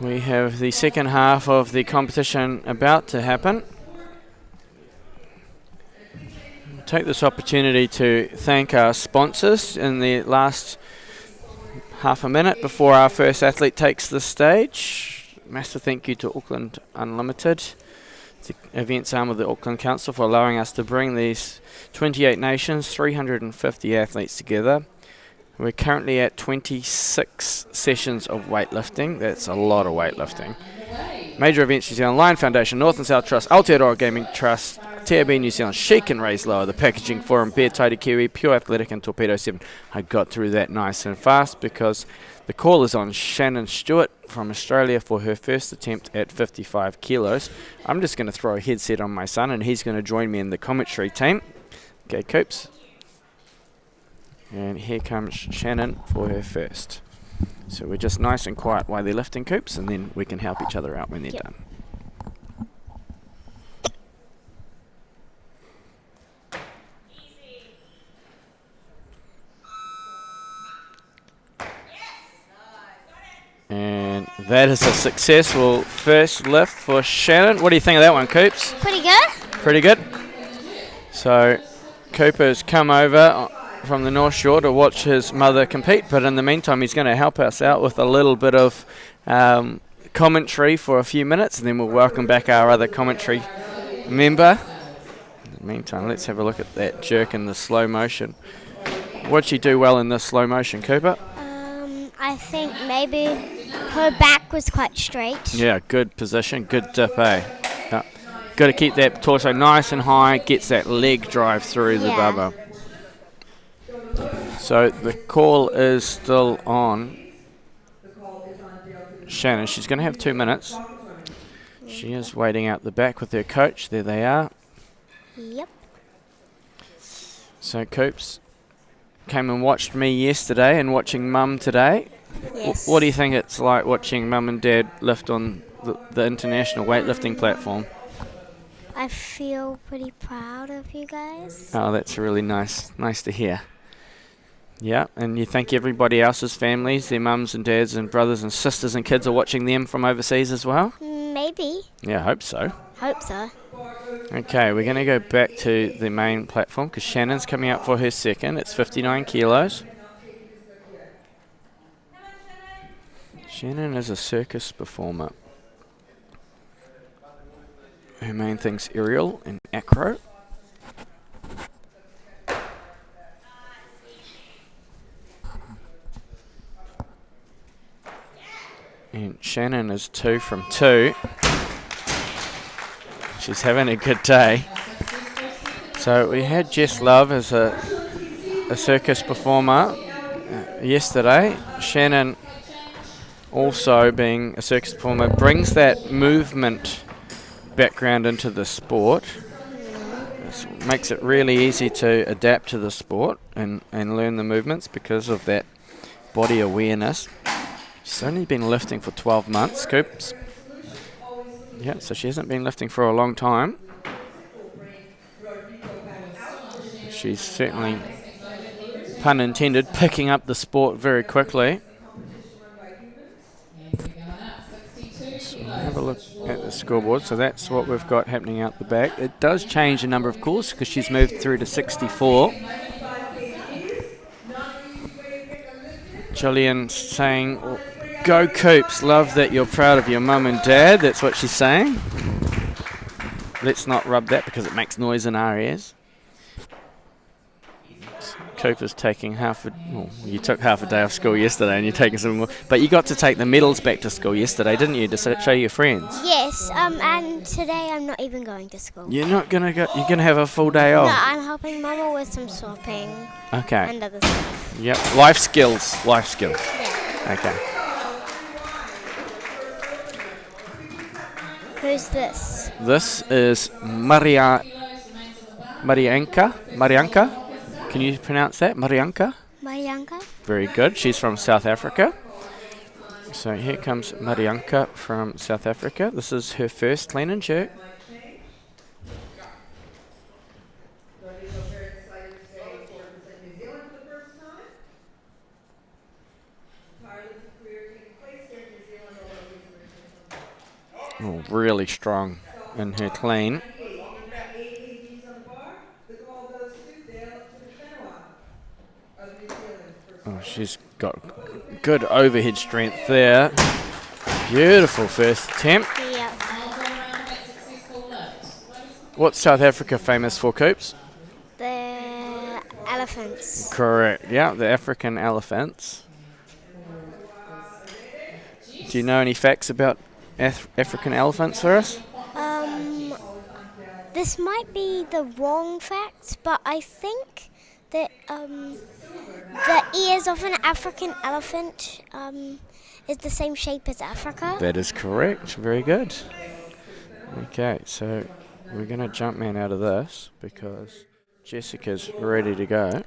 We have the second half of the competition about to happen. I'll take this opportunity to thank our sponsors in the last half a minute before our first athlete takes the stage. Massive thank you to Auckland Unlimited, the events arm of the Auckland Council, for allowing us to bring these 28 nations, 350 athletes together. We're currently at 26 sessions of weightlifting. That's a lot of weightlifting. Major events: New Zealand Lion Foundation, North and South Trust, Aotearoa Gaming Trust, TAB New Zealand, Shake and Raise Lower, the Packaging Forum, Bear Tidy Kiwi, Pure Athletic and Torpedo 7. I got through that nice and fast because the call is on Shannon Stewart from Australia for her first attempt at 55 kilos. I'm just going to throw a headset on my son and he's going to join me in the commentary team. Okay, Coops. And here comes Shannon for her first. So we're just nice and quiet while they're lifting, Coops, and then we can help each other out when they're done. And that is a successful first lift for Shannon. What do you think of that one, Coops? Pretty good. Pretty good. So Cooper's come over from the North Shore to watch his mother compete, but in the meantime he's going to help us out with a little bit of commentary for a few minutes, and then we'll welcome back our other commentary member. In the meantime, let's have a look at that jerk in the slow motion. What'd she do well in the slow motion, Cooper? I think maybe her back was quite straight. Yeah, good position, good dip, eh? Yeah. Got to keep that torso nice and high, gets that leg drive through the barbell. So the call is still on Shannon. She's going to have 2 minutes. She is waiting out the back with her coach. There they are. Yep. So Coops came and watched me yesterday and watching Mum today. Yes. What do you think it's like watching Mum and Dad lift on the international weightlifting platform? I feel pretty proud of you guys. Oh, that's really nice to hear. Yeah, and you think everybody else's families, their mums and dads and brothers and sisters and kids are watching them from overseas as well? Maybe. Yeah, I hope so. Hope so. Okay, we're going to go back to the main platform because Shannon's coming out for her second. It's 59 kilos. Shannon is a circus performer. Her main thing's aerial and acro. And Shannon is 2 from 2. She's having a good day. So we had Jess Love as a circus performer yesterday. Shannon, also being a circus performer, brings that movement background into the sport. This makes it really easy to adapt to the sport and learn the movements because of that body awareness. She's only been lifting for 12 months, Coops. Yeah, so she hasn't been lifting for a long time. She's certainly, pun intended, picking up the sport very quickly. So we'll have a look at the scoreboard. So that's what we've got happening out the back. It does change the number of calls because she's moved through to 64. Jillian saying, "Go Coops, love that you're proud of your mum and dad." That's what she's saying. Let's not rub that because it makes noise in our ears. Cooper's taking you took half a day off school yesterday and you're taking some more. But you got to take the medals back to school yesterday, didn't you, to show your friends? Yes, and today I'm not even going to school. You're not going to go, you're going to have a full day off? No, I'm helping Mama with some shopping Okay. and other stuff. Yep, life skills. Yeah. Okay. Who's this? This is Marianka. Can you pronounce that? Marianka? Marianka? Very good. She's from South Africa. So here comes Marianka from South Africa. This is her first clean and jerk. Oh, really strong in her clean. Oh, she's got good overhead strength there. Beautiful first attempt. Yeah. I'll go around that successful lift. What's South Africa famous for, Coops? The elephants. Correct. Yeah, the African elephants. Do you know any facts about African elephants for us? This might be the wrong fact, but I think that the ears of an African elephant is the same shape as Africa. That is correct. Very good. Okay, so we're going to jump man out of this because Jessica's ready to go.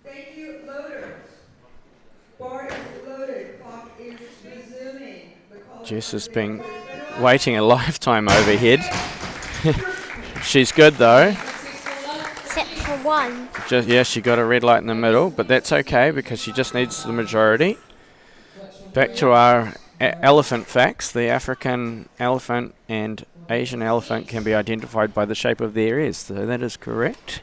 Thank you, loaders. Bar is loaded. Clock is resuming. Jess has been waiting a lifetime overhead. She's good though. Except for one. Yeah, she got a red light in the middle, but that's okay because she just needs the majority. Back to our elephant facts. The African elephant and Asian elephant can be identified by the shape of their ears, so that is correct.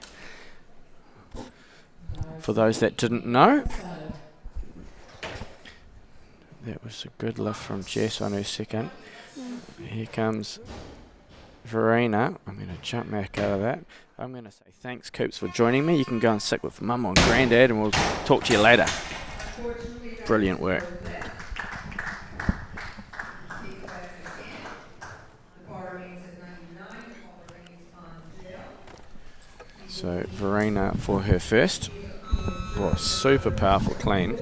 For those that didn't know, that was a good lift from Jess on her second. Here comes Verena. I'm going to jump back out of that. I'm going to say thanks, Coops, for joining me. You can go and sit with Mum or Grandad and we'll talk to you later. Brilliant work. So Verena for her first. Oh, super powerful clean.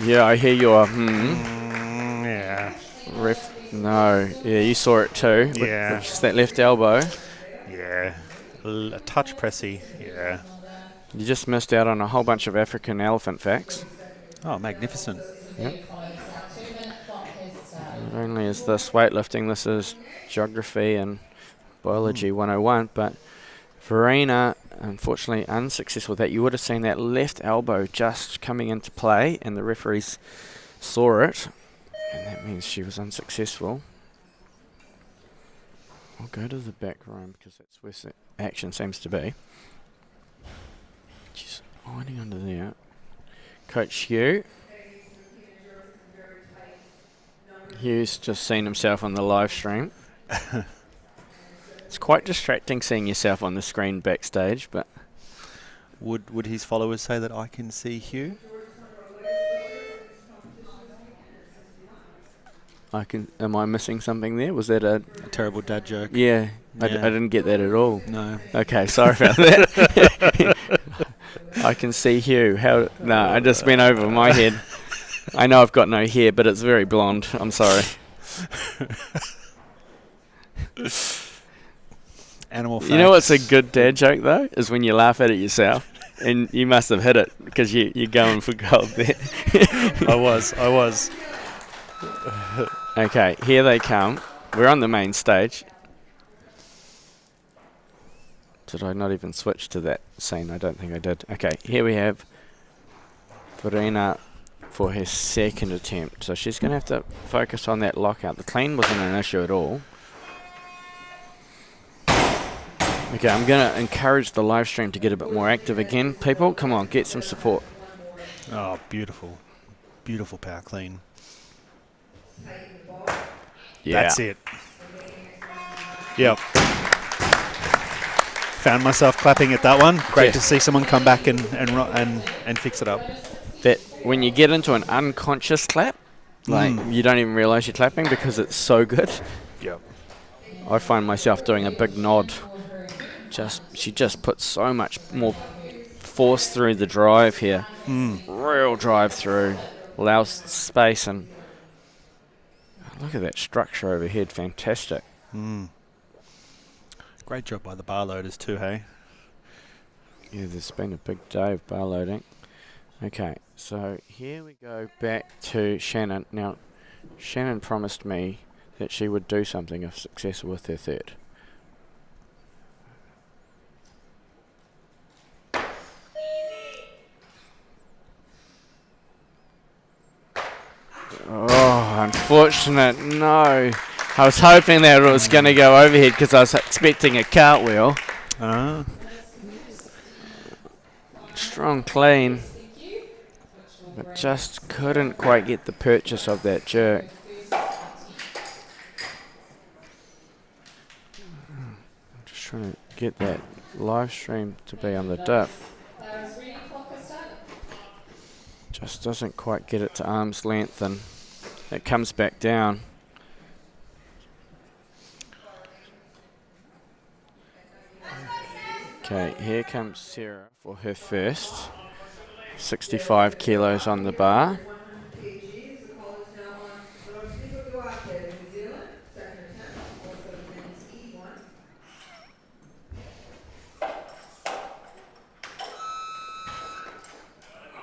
Yeah, I hear your Yeah. ref. No, yeah, you saw it too. Yeah. Just that left elbow. Yeah. A touch pressy. Yeah. You just missed out on a whole bunch of African elephant facts. Oh, magnificent. Yep. Not only is this weightlifting, this is geography and biology 101, but Verena, unfortunately unsuccessful with that. You would have seen that left elbow just coming into play and the referees saw it, and that means she was unsuccessful. I'll go to the back room because that's where the action seems to be. She's hiding under there. Coach Hugh. Hugh's just seen himself on the live stream. It's quite distracting seeing yourself on the screen backstage, but Would his followers say that I can see Hugh? am I missing something there? Was that a terrible dad joke? Yeah, I Yeah. didn't get that at all. No. Okay, sorry about that. I can see Hugh. No, I just went over my head. I know I've got no hair, but it's very blonde. I'm sorry. Animal facts. You know what's a good dad joke though? Is when you laugh at it yourself. And you must have hit it because you're going for gold there. I was. Okay, here they come. We're on the main stage. Did I not even switch to that scene? I don't think I did. Okay, here we have Verena for her second attempt. So she's going to have to focus on that lockout. The clean wasn't an issue at all. Okay, I'm going to encourage the live stream to get a bit more active again. People, come on, get some support. Oh, beautiful. Beautiful power clean. Yeah. That's it. Yep. Found myself clapping at that one. Great Yes. to see someone come back and fix it up. That when you get into an unconscious clap, like you don't even realise you're clapping because it's so good. Yep. I find myself doing a big nod. She just puts so much more force through the drive here. Real drive through, allows space, and look at that structure overhead. Fantastic. Great job by the bar loaders too, hey? Yeah, there's been a big day of bar loading. Okay, so here we go back to Shannon. Now, Shannon promised me that she would do something if successful with her third. unfortunate. No. I was hoping that it was going to go overhead because I was expecting a cartwheel. Strong clean. But just couldn't quite get the purchase of that jerk. I'm just trying to get that live stream to be on the dip. Just doesn't quite get it to arm's length, and it comes back down. Okay, here comes Sarah for her first. 65 kilos on the bar.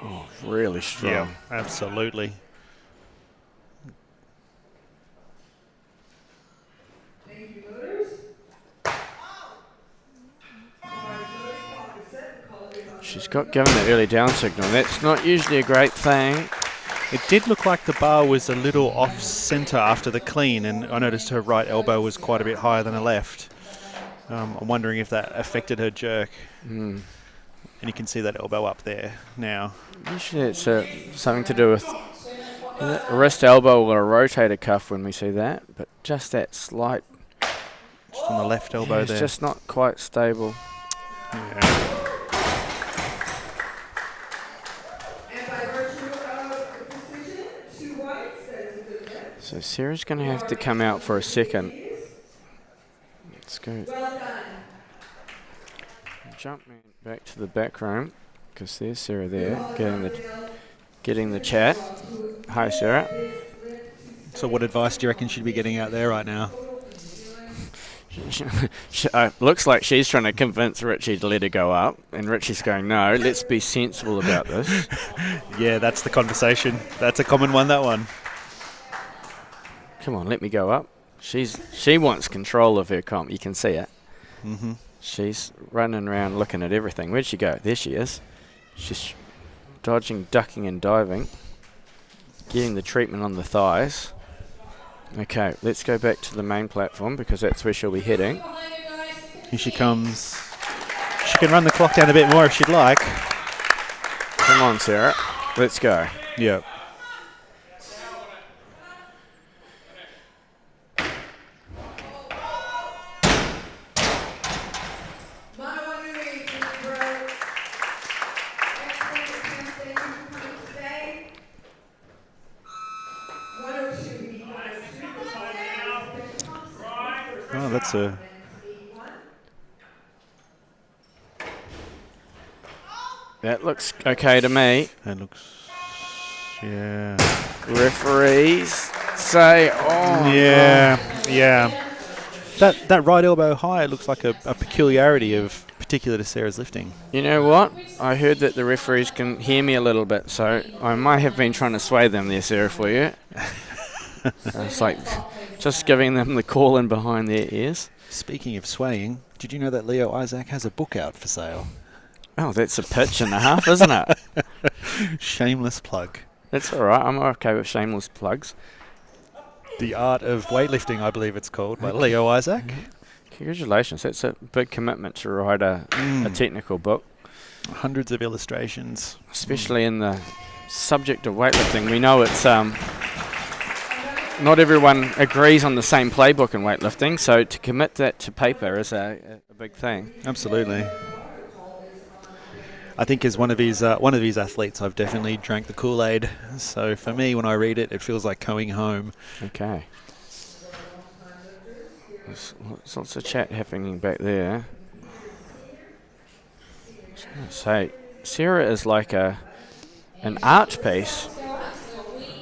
Oh, really strong. Yeah, absolutely. She's got given the early down signal. That's not usually a great thing. It did look like the bar was a little off centre after the clean, and I noticed her right elbow was quite a bit higher than her left. I'm wondering if that affected her jerk. And you can see that elbow up there now. Usually it's something to do with a wrist, elbow, or a rotator cuff when we see that, but just that slight... Just on the left elbow it's there. just not quite stable. Yeah. So Sarah's going to have to come out for a second. Let's go. Jump back to the back room because there's Sarah there getting the chat. Hi, Sarah. So what advice do you reckon she'd be getting out there right now? Looks like she's trying to convince Richie to let her go up, and Richie's going, no, let's be sensible about this. Yeah, that's the conversation. That's a common one, that one. Come on, let me go up. She wants control of her comp. You can see it. She's running around looking at everything. Where'd she go? There she is. She's dodging, ducking, and diving. Getting the treatment on the thighs. Okay, let's go back to the main platform because that's where she'll be heading. Here she comes. She can run the clock down a bit more if she'd like. Come on, Sarah. Let's go. Yep. Oh, that's a... That looks okay to me. That looks... Yeah. Referees say, oh. Yeah, yeah. That right elbow high looks like a peculiarity of particular to Sarah's lifting. You know what? I heard that the referees can hear me a little bit, so I might have been trying to sway them there, Sarah, for you. It's like just giving them the call in behind their ears. Speaking of swaying, did you know that Leo Isaac has a book out for sale? Oh, that's a pitch and a half, isn't it? Shameless plug. That's all right. I'm okay with shameless plugs. The Art of Weightlifting, I believe it's called, by Leo Isaac. Congratulations. That's a big commitment to write a technical book. Hundreds of illustrations. Especially in the subject of weightlifting. We know it's... not everyone agrees on the same playbook in weightlifting, so to commit that to paper is a big thing. Absolutely. I think as one of these athletes, I've definitely drank the Kool-Aid. So for me, when I read it, it feels like going home. Okay. There's lots of chat happening back there. I was going to say, Sarah is like an art piece.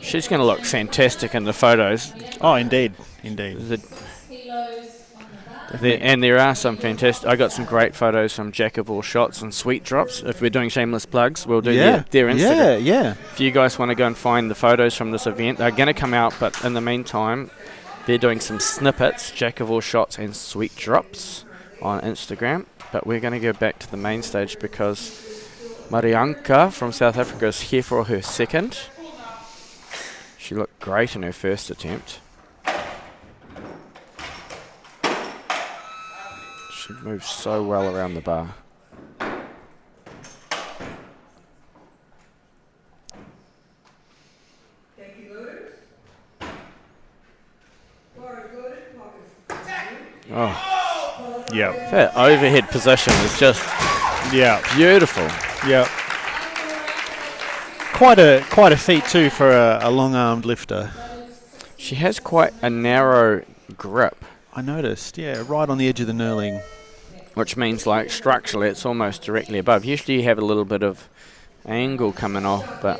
She's going to look fantastic in the photos. Oh, indeed, indeed. And there are some fantastic... I got some great photos from Jack of All Shots and Sweet Drops. If we're doing shameless plugs, we'll do their Instagram. Yeah. If you guys want to go and find the photos from this event, they're going to come out, but in the meantime, they're doing some snippets, Jack of All Shots and Sweet Drops on Instagram. But we're going to go back to the main stage because Marianka from South Africa is here for her second. She looked great in her first attempt. She moves so well around the bar. Thank you, loaders. Bar is loaded, pocket. Oh, Yeah. that overhead position is just Yeah. beautiful. Yeah. Quite a feat too for a long-armed lifter. She has quite a narrow grip, I noticed. Yeah, right on the edge of the knurling. which means like structurally it's almost directly above. Usually you have a little bit of angle coming off, but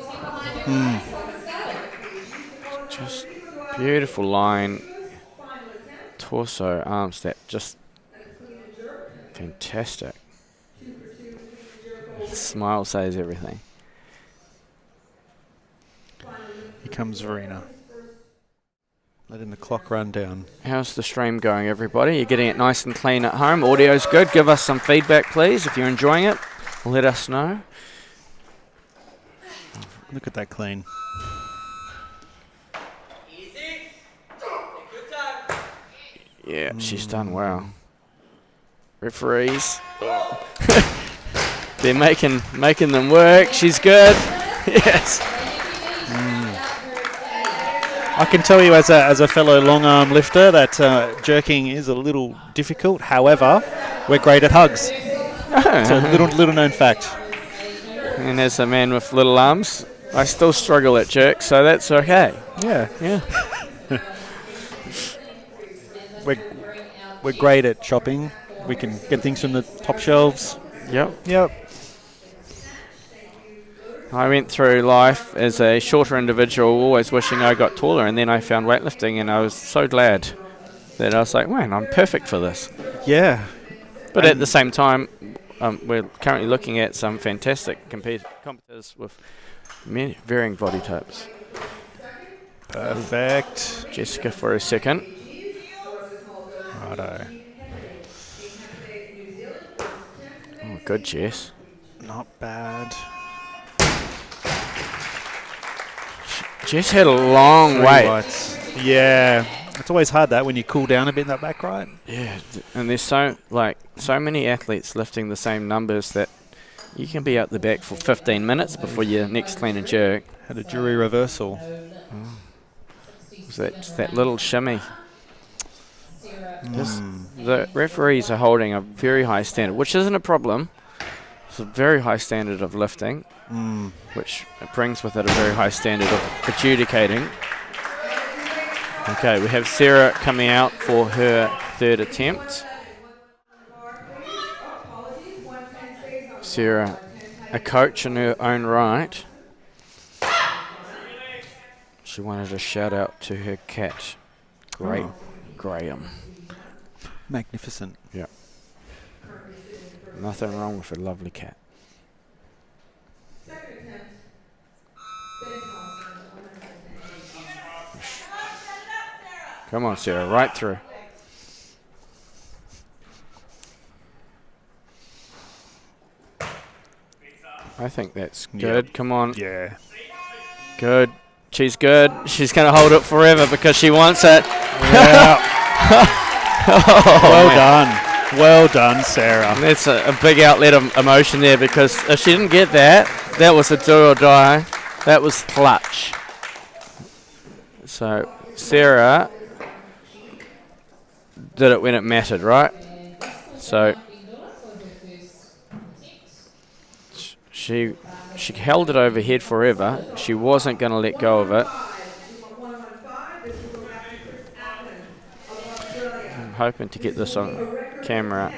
just beautiful line, torso, arms, that just fantastic. Smile says everything. Here comes Verena. Letting the clock run down. How's the stream going, everybody? You're getting it nice and clean at home. Audio's good. Give us some feedback, please. If you're enjoying it, let us know. Look at that clean. Yeah, she's done well. Referees. They're making them work. She's good. Yes. I can tell you as a fellow long arm lifter that jerking is a little difficult. However, we're great at hugs. It's a little known fact. And as a man with little arms, I still struggle at jerk, so that's okay. Yeah. Yeah. We're great at shopping. We can get things from the top shelves. Yep. I went through life as a shorter individual, always wishing I got taller, and then I found weightlifting, and I was so glad that I was like, man, I'm perfect for this. Yeah. But at the same time, we're currently looking at some fantastic competitors with many varying body types. Perfect. Jessica for a second. Righto. Oh, good, Jess. Not bad. Jess had a long Three wait. whites. Yeah. It's always hard that when you cool down a bit in that back right. Yeah, and there's so many athletes lifting the same numbers that you can be out the back for 15 minutes before your next clean and jerk. Had a jury reversal. It's that little shimmy. The referees are holding a very high standard, which isn't a problem. It's a very high standard of lifting, which brings with it a very high standard of adjudicating. Okay, we have Sarah coming out for her third attempt. Sarah, a coach in her own right. She wanted a shout out to her cat, Graham. Magnificent. Yeah. Nothing wrong with a lovely cat. Come on, Sarah, right through. I think that's good. Yep. Come on. Yeah. Good. She's good. She's going to hold it forever because she wants it. Yeah. Well done. Well done, Sarah. That's a big outlet of emotion there, because if she didn't get that, that was a do or die. That was clutch. So Sarah did it when it mattered, right? So she held it overhead forever. She wasn't going to let go of it. I'm hoping to get this on camera.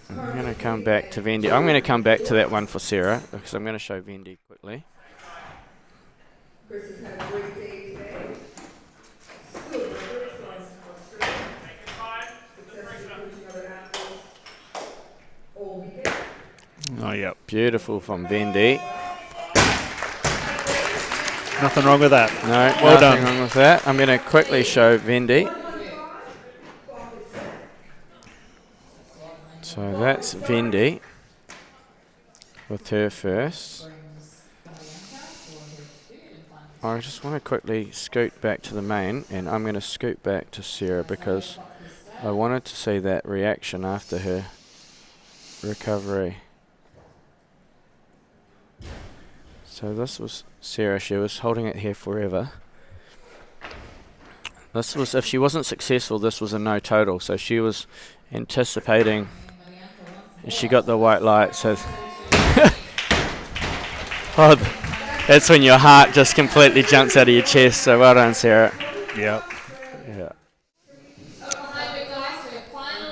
I'm going to come back to Vendi. I'm going to come back to that one for Sarah, because I'm going to show Vendi quickly. Oh, yep. Beautiful from Vendi. Nothing wrong with that. No, Well nothing done. wrong with that. I'm going to quickly show Vendi. So that's Vendi with her first. I just want to quickly scoot back to the main, and I'm going to scoot back to Sarah because I wanted to see that reaction after her recovery. So this was Sarah. She was holding it here forever. This was, if she wasn't successful, this was a no total. So she was anticipating, and she got the white light. So oh, that's when your heart just completely jumps out of your chest. So well done, Sarah. Yeah. Yeah.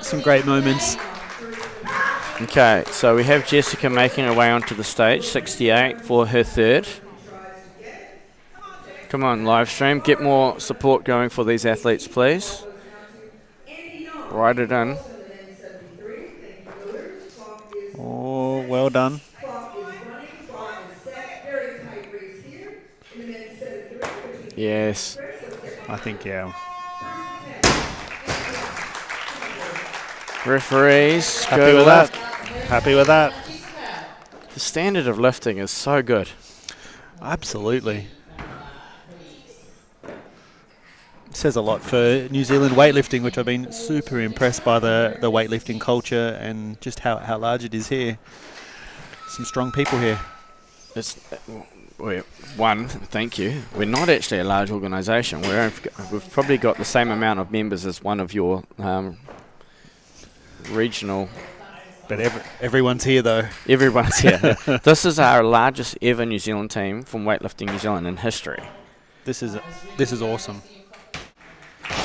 Some great moments. Okay, so we have Jessica making her way onto the stage, 68 for her third. Come on, live stream, get more support going for these athletes, please. Write it in. Oh, well done. Yes. I think, yeah. Referees, Happy good with luck. that. Happy with that. The standard of lifting is so good. Absolutely. Says a lot for New Zealand weightlifting, which I've been super impressed by the weightlifting culture and just how large it is here. Some strong people here. It's one, thank you. We're not actually a large organisation. We've probably got the same amount of members as one of your regional. But everyone's here though. Everyone's here. This is our largest ever New Zealand team from Weightlifting New Zealand in history. This is awesome.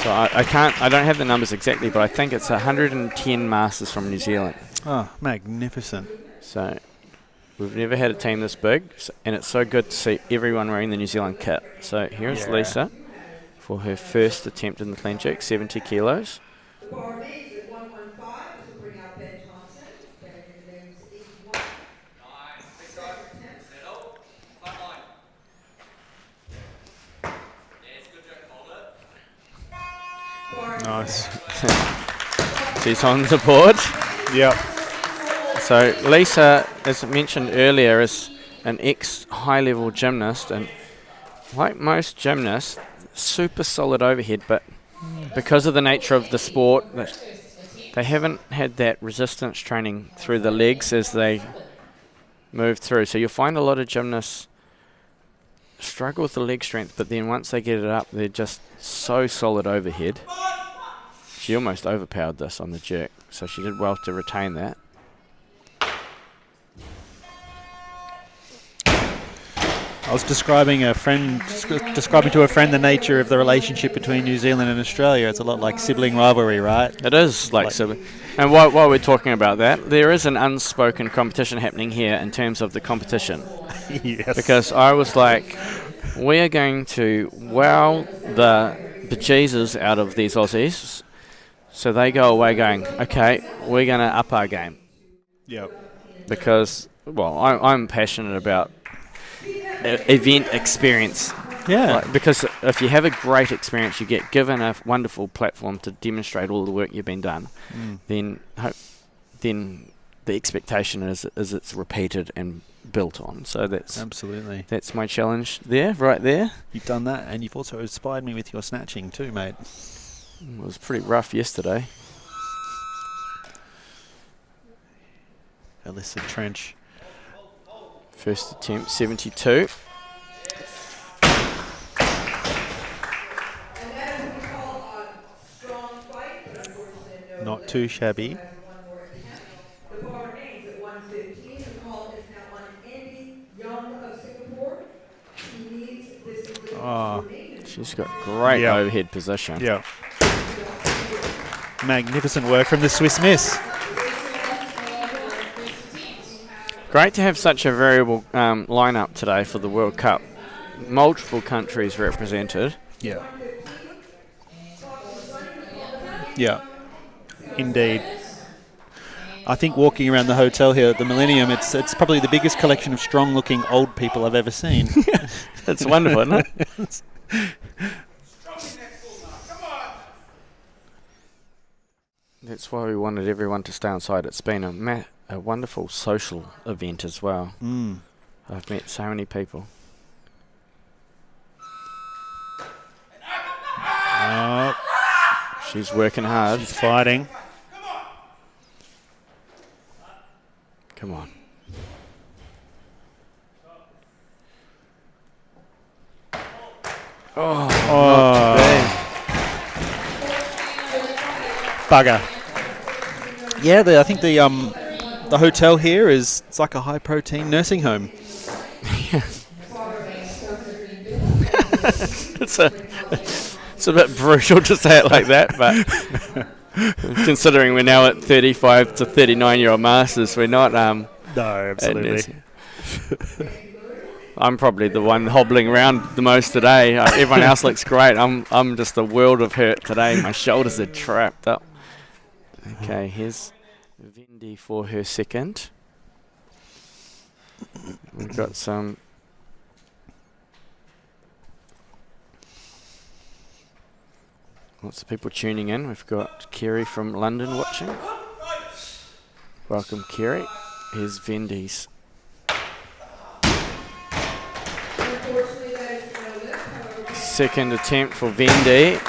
So I don't have the numbers exactly, but I think it's 110 masters from New Zealand. Oh, magnificent. So we've never had a team this big, and it's so good to see everyone wearing the New Zealand kit. So here's Lisa for her first attempt in the clean jerk, 70 kilos. Nice. She's on the board. Yep. So Lisa, as mentioned earlier, is an ex-high-level gymnast, and like most gymnasts, super solid overhead, but because of the nature of the sport, they haven't had that resistance training through the legs as they move through. So you'll find a lot of gymnasts struggle with the leg strength, but then once they get it up, they're just so solid overhead. She almost overpowered this on the jerk, so she did well to retain that. I was describing to a friend the nature of the relationship between New Zealand and Australia. It's a lot like sibling rivalry, right? It is like sibling. And while we're talking about that, there is an unspoken competition happening here in terms of the competition. Yes. Because I was like, we are going to wow the bejesus out of these Aussies, so they go away going, okay, we're going to up our game. Yep. Because, well, I'm passionate about event experience. Yeah. Because if you have a great experience, you get given a wonderful platform to demonstrate all the work you've been done. Then the expectation is it's repeated and built on. So absolutely that's my challenge there, right there. You've done that, and you've also inspired me with your snatching too, mate. It was pretty rough yesterday. Alyssa Trench. First attempt, 72. Not too shabby. The bar remains at 115. The call is now on Andy Young of Singapore. He needs this to Oh, she's got great overhead position. Yeah. Magnificent work from the Swiss Miss. Great to have such a variable lineup today for the World Cup. Multiple countries represented. Yeah. Yeah. Indeed. I think walking around the hotel here at the Millennium, it's probably the biggest collection of strong-looking old people I've ever seen. It's wonderful, isn't it? That's why we wanted everyone to stay on site. It's been a wonderful social event as well. I've met so many people. She's working hard. She's fighting. Come on. Oh, bugger. Yeah, I think the hotel here it's like a high protein nursing home. It's a bit brutal to say it like that, but considering we're now at 35 to 39-year-old masters, we're not. No, absolutely. I'm probably the one hobbling around the most today. Everyone else looks great. I'm just a world of hurt today. My shoulders are trapped up. Okay, here's Vendi for her second. We've got some. Lots of people tuning in. We've got Kerry from London watching. Welcome, Kerry. Here's Vendi's. Second attempt for Vendi.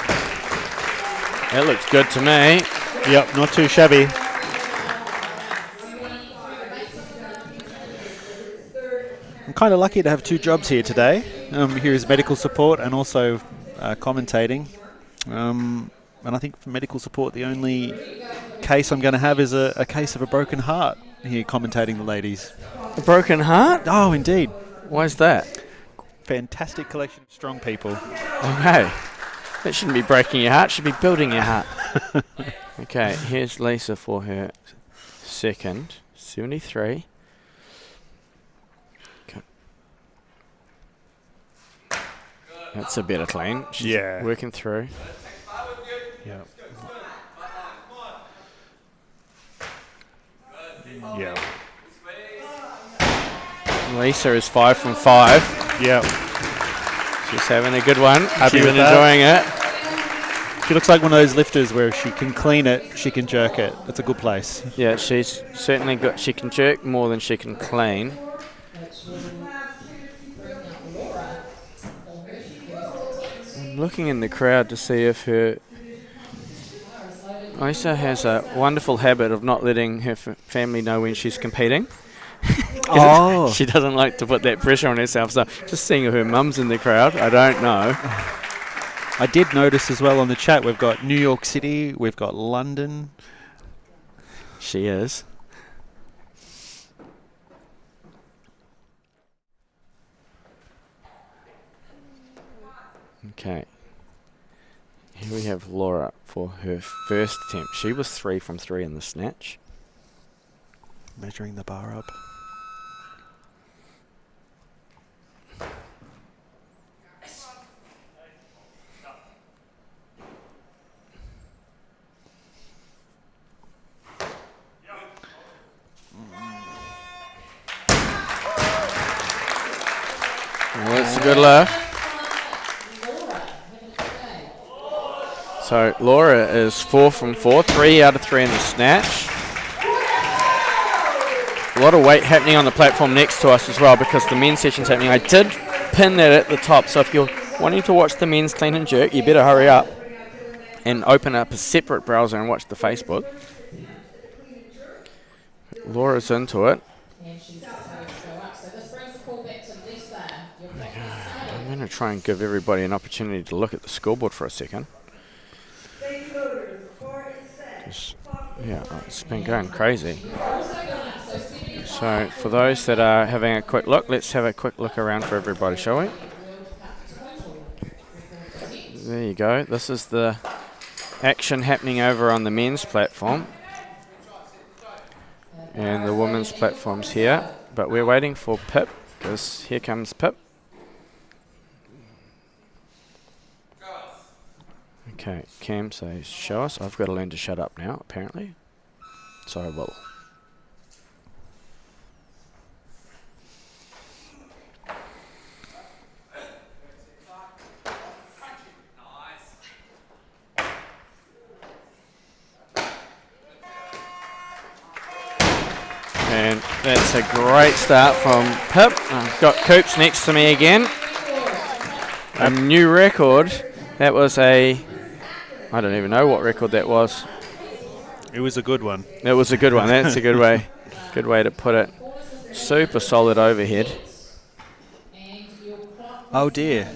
That looks good to me. Yep, not too shabby. I'm kind of lucky to have two jobs here today. Here is medical support and also commentating. And I think for medical support, the only case I'm going to have is a case of a broken heart here commentating the ladies. A broken heart? Oh, indeed. Why is that? Fantastic collection of strong people. Okay. That shouldn't be breaking your heart, should be building your heart. Okay, here's Lisa for her second. 73. Okay. That's a better clean. She's working through. Yeah. Yeah. Lisa is 5 from 5. Yeah. She's having a good one. Happy She's with enjoying it. She looks like one of those lifters where if she can clean it, she can jerk it. That's a good place. Yeah, she's certainly got. She can jerk more than she can clean. I'm looking in the crowd to see if her. Lisa has a wonderful habit of not letting her family know when she's competing. Oh. She doesn't like to put that pressure on herself. So just seeing her mum's in the crowd, I don't know. I did notice as well on the chat, we've got New York City, we've got London. She is. Okay. Here we have Laura for her first attempt. She was 3 from 3 in the snatch. Measuring the bar up. Well, that's a good lift. So Laura is 4 from 4, 3 out of 3 in the snatch. A lot of weight happening on the platform next to us as well because the men's session's happening. I did pin that at the top, so if you're wanting to watch the men's clean and jerk, you better hurry up and open up a separate browser and watch the Facebook. Laura's into it. I'm going to try and give everybody an opportunity to look at the scoreboard for a second. Yeah, it's been going crazy. So for those that are having a quick look, let's have a quick look around for everybody, shall we? There you go. This is the action happening over on the men's platform. And the women's platform's here. But we're waiting for Pip, because here comes Pip. Okay, Cam says show us. I've got to learn to shut up now, apparently. So I will. And that's a great start from Pip. I've got Coops next to me again. A new record. That was a I don't even know what record that was. It was a good one. It was a good one. That's a good way to put it. Super solid overhead. Oh dear.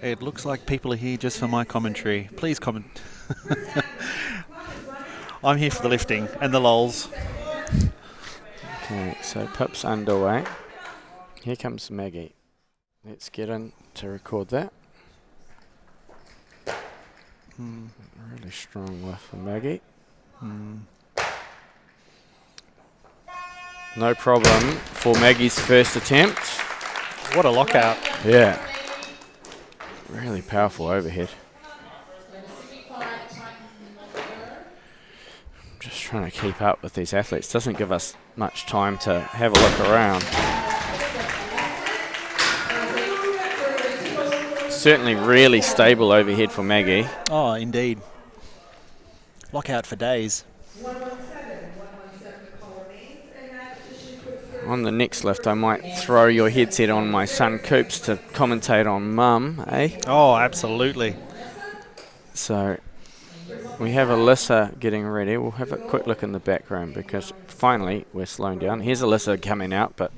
It looks like people are here just for my commentary. Please comment. I'm here for the lifting and the lols. Okay, so Pip's underway. Here comes Maggie. Let's get in to record that. Really strong lift for Maggie. No problem for Maggie's first attempt. What a lockout. Yeah. Really powerful overhead. Just trying to keep up with these athletes. Doesn't give us much time to have a look around. Certainly really stable overhead for Maggie. Oh, indeed. Lockout for days. On the next lift, I might throw your headset on my son Coops to commentate on Mum, eh? Oh, absolutely. So we have Alyssa getting ready. We'll have a quick look in the background because finally we're slowing down. Here's Alyssa coming out, but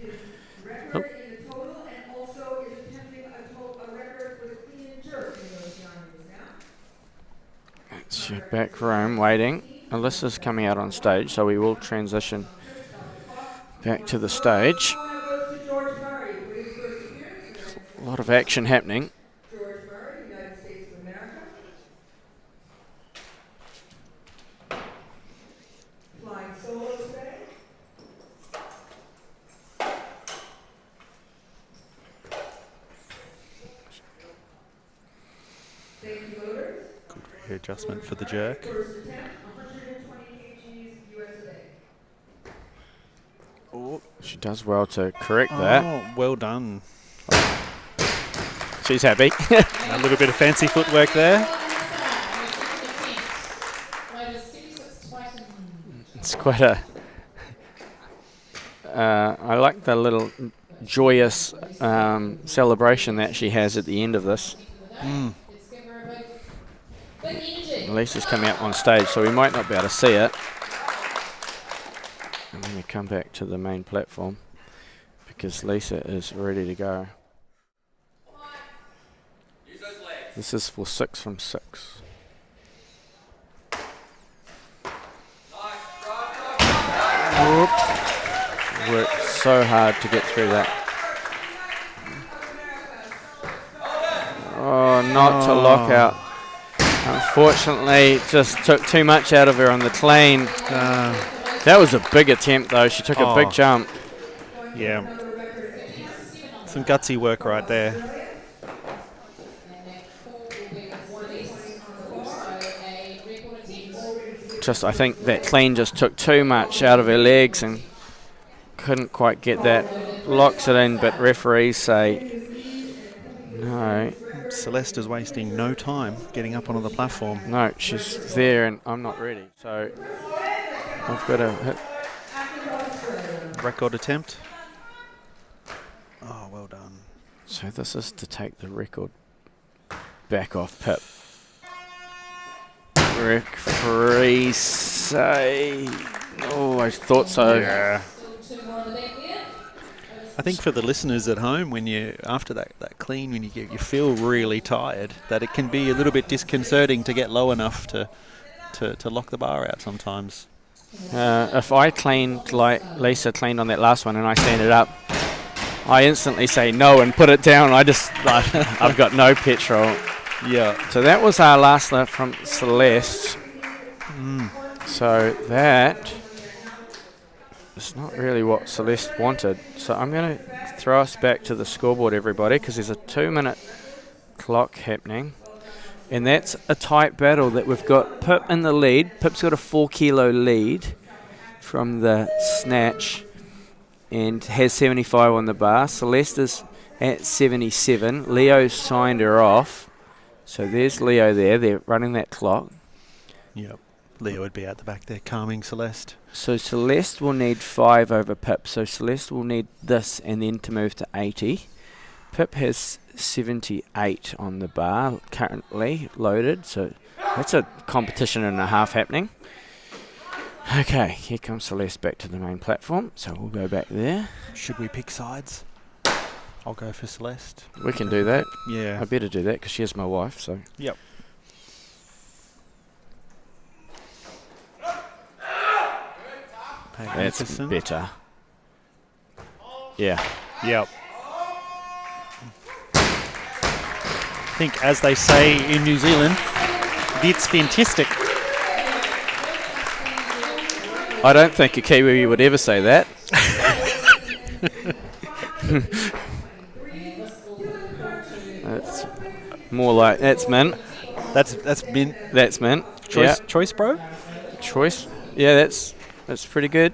it's your back room waiting. Alyssa's coming out on stage, so we will transition back to the stage. A lot of action happening. Good adjustment for the jerk. Oh, she does well to correct that. Oh, well done. She's happy. A little bit of fancy footwork there. It's quite a... I like the little joyous celebration that she has at the end of this. Lisa's coming up on stage, so we might not be able to see it. And then we come back to the main platform because Lisa is ready to go. This is for 6 from 6. Worked so hard to get through that. Oh, not to lock out. Unfortunately, just took too much out of her on the clean. That was a big attempt, though. She took a big jump. Yeah. Some gutsy work right there. I think that clean just took too much out of her legs and couldn't quite get that. Locks it in, but referees say no. Celeste is wasting no time getting up onto the platform. No, she's there and I'm not ready. So I've got to hit. Record attempt. Oh, well done. So this is to take the record back off Pip. Referees say... Oh, I thought so. Yeah. I think for the listeners at home, when you after that clean, when you feel really tired, that it can be a little bit disconcerting to get low enough to lock the bar out sometimes. If I cleaned like Lisa cleaned on that last one and I stand it up, I instantly say no and put it down. I've got no petrol. Yeah. So that was our last lift from Celeste. So that is not really what Celeste wanted. So I'm going to throw us back to the scoreboard, everybody, because there's a 2-minute clock happening. And that's a tight battle that we've got Pip in the lead. Pip's got a 4-kilo lead from the snatch and has 75 on the bar. Celeste is at 77. Leo signed her off. So there's Leo there. They're running that clock. Yep. Leo would be out the back there calming Celeste. So Celeste will need 5 over Pip. So Celeste will need this and then to move to 80. Pip has 78 on the bar currently loaded, so that's a competition and a half happening. Okay, here comes Celeste back to the main platform, so we'll go back there. Should we pick sides? I'll go for Celeste. We can do that. Yeah. I better do that because she is my wife, so. Yep. That's better. Yeah. Yep. I think, as they say in New Zealand, that's fantastic. I don't think a Kiwi would ever say that. That's more like, that's mint. That's mint. That's mint. Choice, bro. Choice. Yeah, that's pretty good.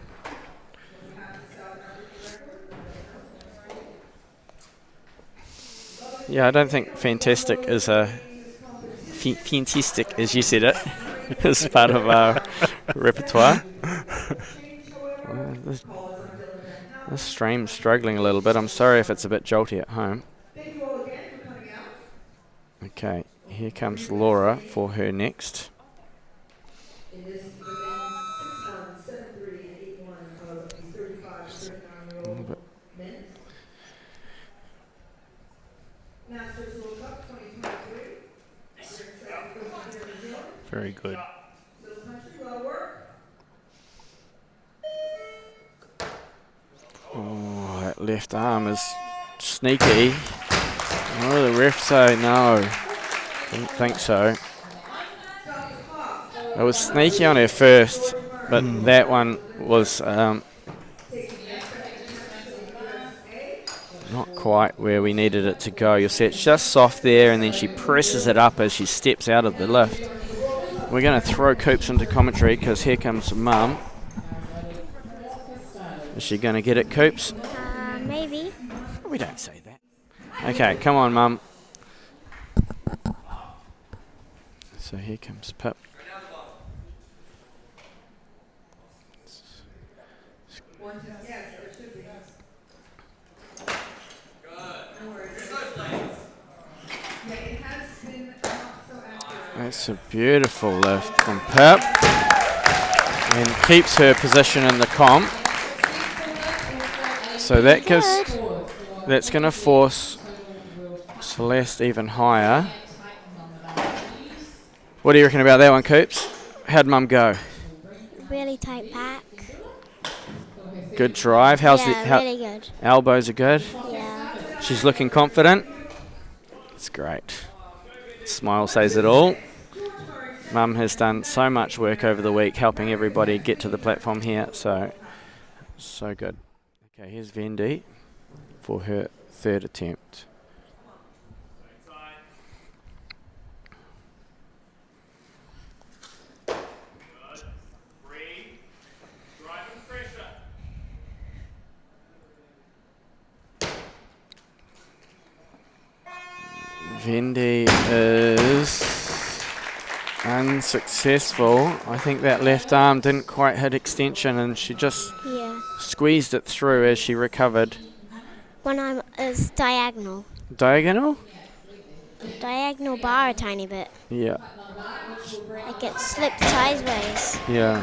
Yeah, I don't think fantastic is a fantastic, as you said it, is part of our repertoire. This stream's struggling a little bit. I'm sorry if it's a bit jolty at home. Okay, here comes Laura for her next. A little bit. Very good. Oh, that left arm is sneaky. Oh, the ref say no. Didn't think so. It was sneaky on her first, but that one was not quite where we needed it to go. You'll see it's just soft there, and then she presses it up as she steps out of the lift. We're going to throw Coops into commentary because here comes Mum. Is she going to get it, Coops? Maybe. We don't say that. Okay, come on, Mum. So here comes Pip. That's a beautiful lift from Pip. And keeps her position in the comp. So that that's going to force Celeste even higher. What do you reckon about that one, Coops? How'd Mum go? Really tight back. Good drive. How's really good. Elbows are good. Yeah. She's looking confident. It's great. Smile says it all. Mum has done so much work over the week helping everybody get to the platform here, so good. Okay, here's Vendi for her third attempt. Vendi is unsuccessful. I think that left arm didn't quite hit extension and she just squeezed it through as she recovered. One arm is diagonal. Diagonal? Diagonal bar a tiny bit. Yeah. Like it slipped sideways. Yeah.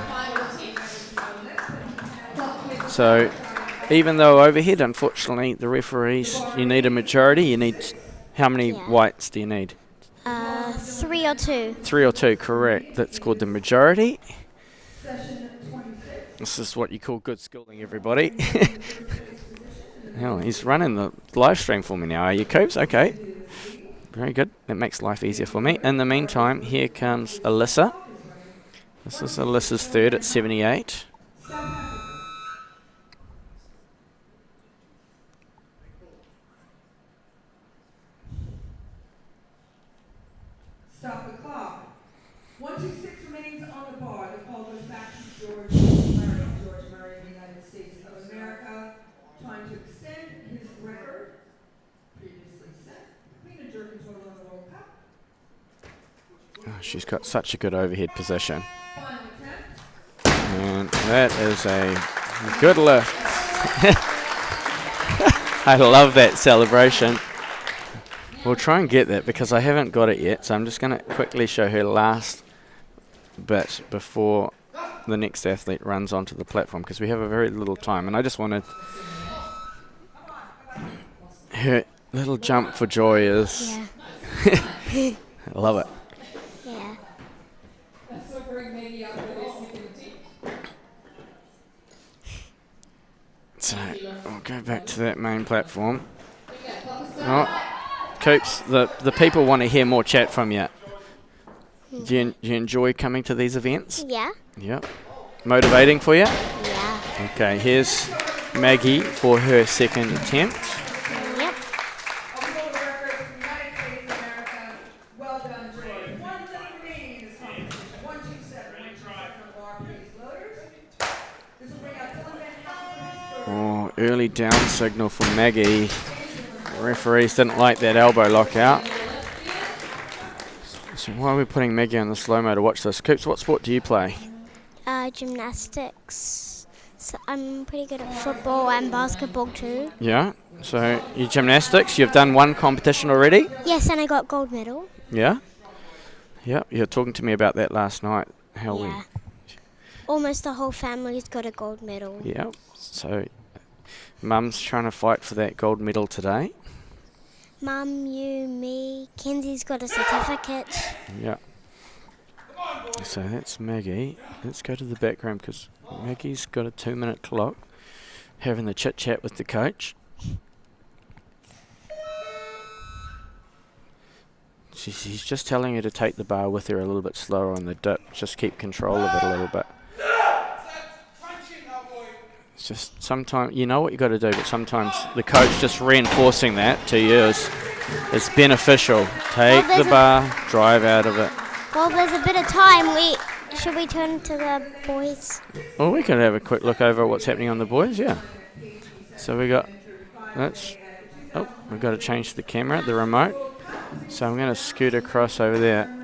So even though overhead, unfortunately, the referees, you need a majority. You need, how many whites do you need? 3 or 2. 3 or 2, correct. That's called the majority. This is what you call good schooling, everybody. Oh, he's running the live stream for me now. Are you, Coops? Okay. Very good. That makes life easier for me. In the meantime, here comes Alyssa. This is Alyssa's third at 78. Stop the clock. 126 remains on the bar. The call goes back to George Murray. George Murray of the United States of America, trying to extend his record previously set. Clean and jerk total on the World Cup. Oh, she's got such a good overhead position. And that is a good lift. I love that celebration. We'll try and get that because I haven't got it yet. So I'm just going to quickly show her last bit before the next athlete runs onto the platform because we have a very little time. And I just wanted her little jump for joy is... Yeah. I love it. Yeah. So bring Maggie up with her second attempt. So I'll go back to that main platform. Oh, Coops, the people want to hear more chat from you. Do you enjoy coming to these events? Yeah. Yep. Motivating for you? Yeah. Okay, here's Maggie for her second attempt. Yep. Of world records for the United States of America. Well done, George. 1 minute remaining in this competition. 127. From Barclays Loaders. This will bring out Dylan Van Houten for his third. Oh, early down signal for Maggie. The referees didn't like that elbow lockout. So why are we putting Maggie on the slow-mo to watch this? Coops, what sport do you play? Gymnastics. So I'm pretty good at football and basketball too. Yeah, so your gymnastics, you've done one competition already? Yes, and I got gold medal. Yeah? Yeah, you were talking to me about that last night. How Yeah. Almost the whole family's got a gold medal. Yeah, so Mum's trying to fight for that gold medal today. Mum, you, me, Kenzie's got a certificate. Yeah. So that's Maggie. Let's go to the background because Maggie's got a 2-minute clock. Having the chit chat with the coach. He's just telling her to take the bar with her a little bit slower on the dip. Just keep control of it a little bit. It's just sometimes, you know what you got to do, but sometimes the coach just reinforcing that to you is beneficial. Take Well, the bar, drive out of it. Well, there's a bit of time. Should we turn to the boys? Well, we could have a quick look over what's happening on the boys, yeah. So we've got to change the camera, the remote. So I'm going to scoot across over there.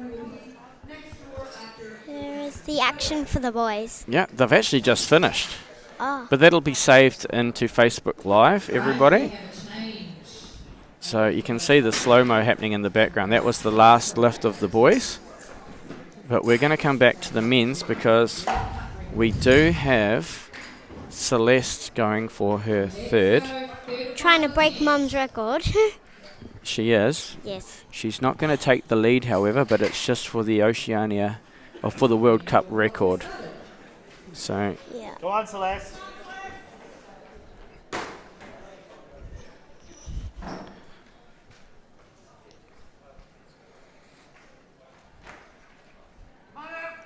There is the action for the boys. Yeah, they've actually just finished. Oh. But that'll be saved into Facebook Live, everybody. So you can see the slow-mo happening in the background. That was the last lift of the boys. But we're going to come back to the men's because we do have Celeste going for her third. Trying to break Mum's record. She is. Yes. She's not going to take the lead, however, but it's just for the Oceania, or for the World Cup record. So, Yeah. Go on, Celeste.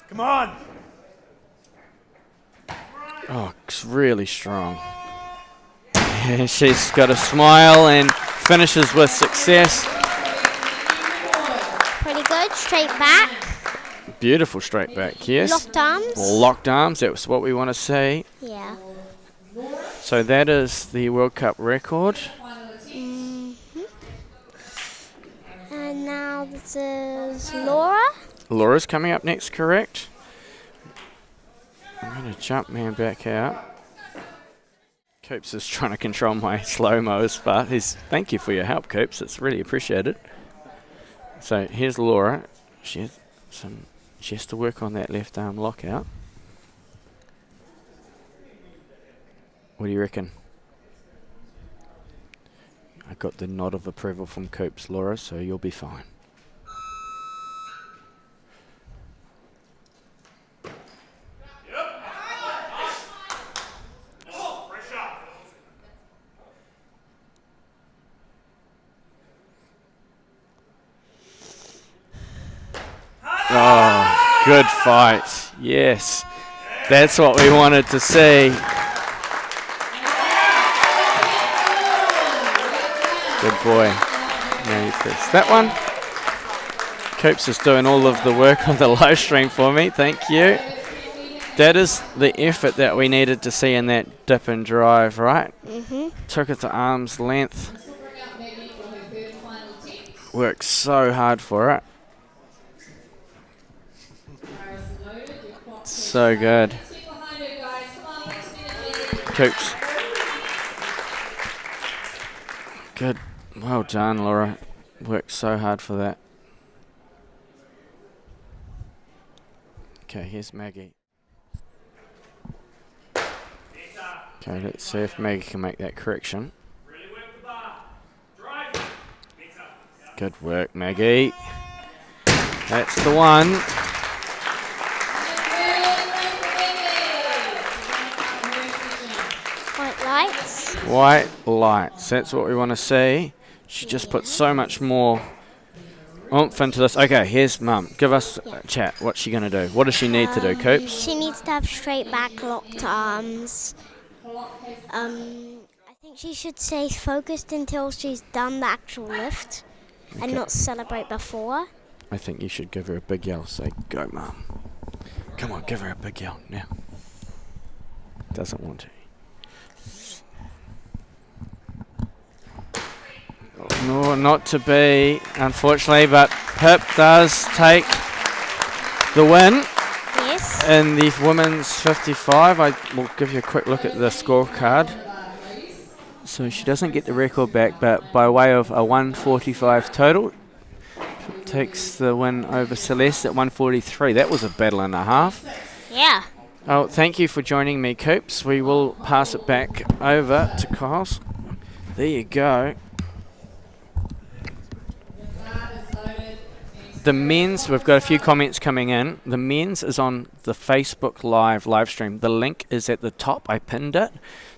Come on. oh, it's really strong. She's got a smile and finishes with success. Pretty good. Straight back. Beautiful straight back, yes. Locked arms. Locked arms, that's what we want to see. Yeah. So that is the World Cup record. And now this is Laura. Laura's coming up next, correct? I'm going to jump man back out. Coops is trying to control my slow-mo as far. Thank you for your help, Coops. It's really appreciated. So here's Laura. She has to work on that left arm lockout. What do you reckon? I got the nod of approval from Coops, Laura, so you'll be fine. Oh, good fight. Yes. That's what we wanted to see. Good boy. Now you press that one. Coops is doing all of the work on the live stream for me. Thank you. That is the effort that we needed to see in that dip and drive, right? Mm-hmm. Took it to arm's length. Worked so hard for it. So good. Coops. Good. Well done, Laura. Worked so hard for that. Okay, here's Maggie. Okay, let's see if Maggie can make that correction. Good work, Maggie. That's the one. White lights. White lights. That's what we want to see. She just put so much more oomph into this. Okay, here's Mum. Give us a chat. What's she going to do? What does she need to do, Coops? She needs to have straight back, locked arms. I think she should stay focused until she's done the actual lift and not celebrate before. I think you should give her a big yell. Say, go, Mum. Come on, give her a big yell now. Doesn't want to. No, not to be, unfortunately, but Pip does take the win. Yes. In the women's 55, I will give you a quick look at the scorecard. So she doesn't get the record back, but by way of a 145 total, takes the win over Celeste at 143. That was a battle and a half. Yeah. Oh, thank you for joining me, Coops. We will pass it back over to Kyles. There you go. The men's, we've got a few comments coming in. The men's is on the Facebook live stream. The link is at the top. I pinned it.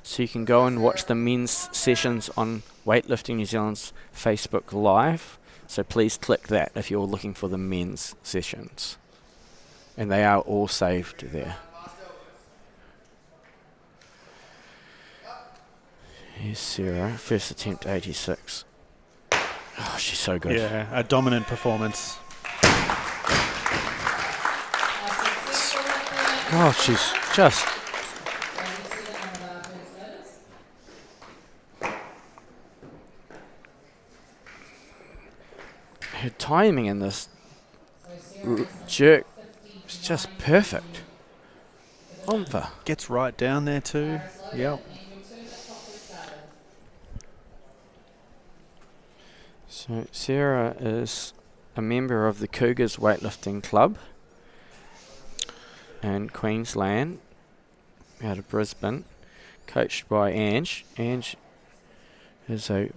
So you can go and watch the men's sessions on Weightlifting New Zealand's Facebook Live. So please click that if you're looking for the men's sessions. And they are all saved there. Here's Sarah. First attempt 86. Oh, she's so good. Yeah, a dominant performance. God, she's just... Her timing in this jerk is just perfect. Omfa. Gets right down there too. Yep. So Sarah is a member of the Cougars Weightlifting Club in Queensland, out of Brisbane, coached by Ange. Ange is a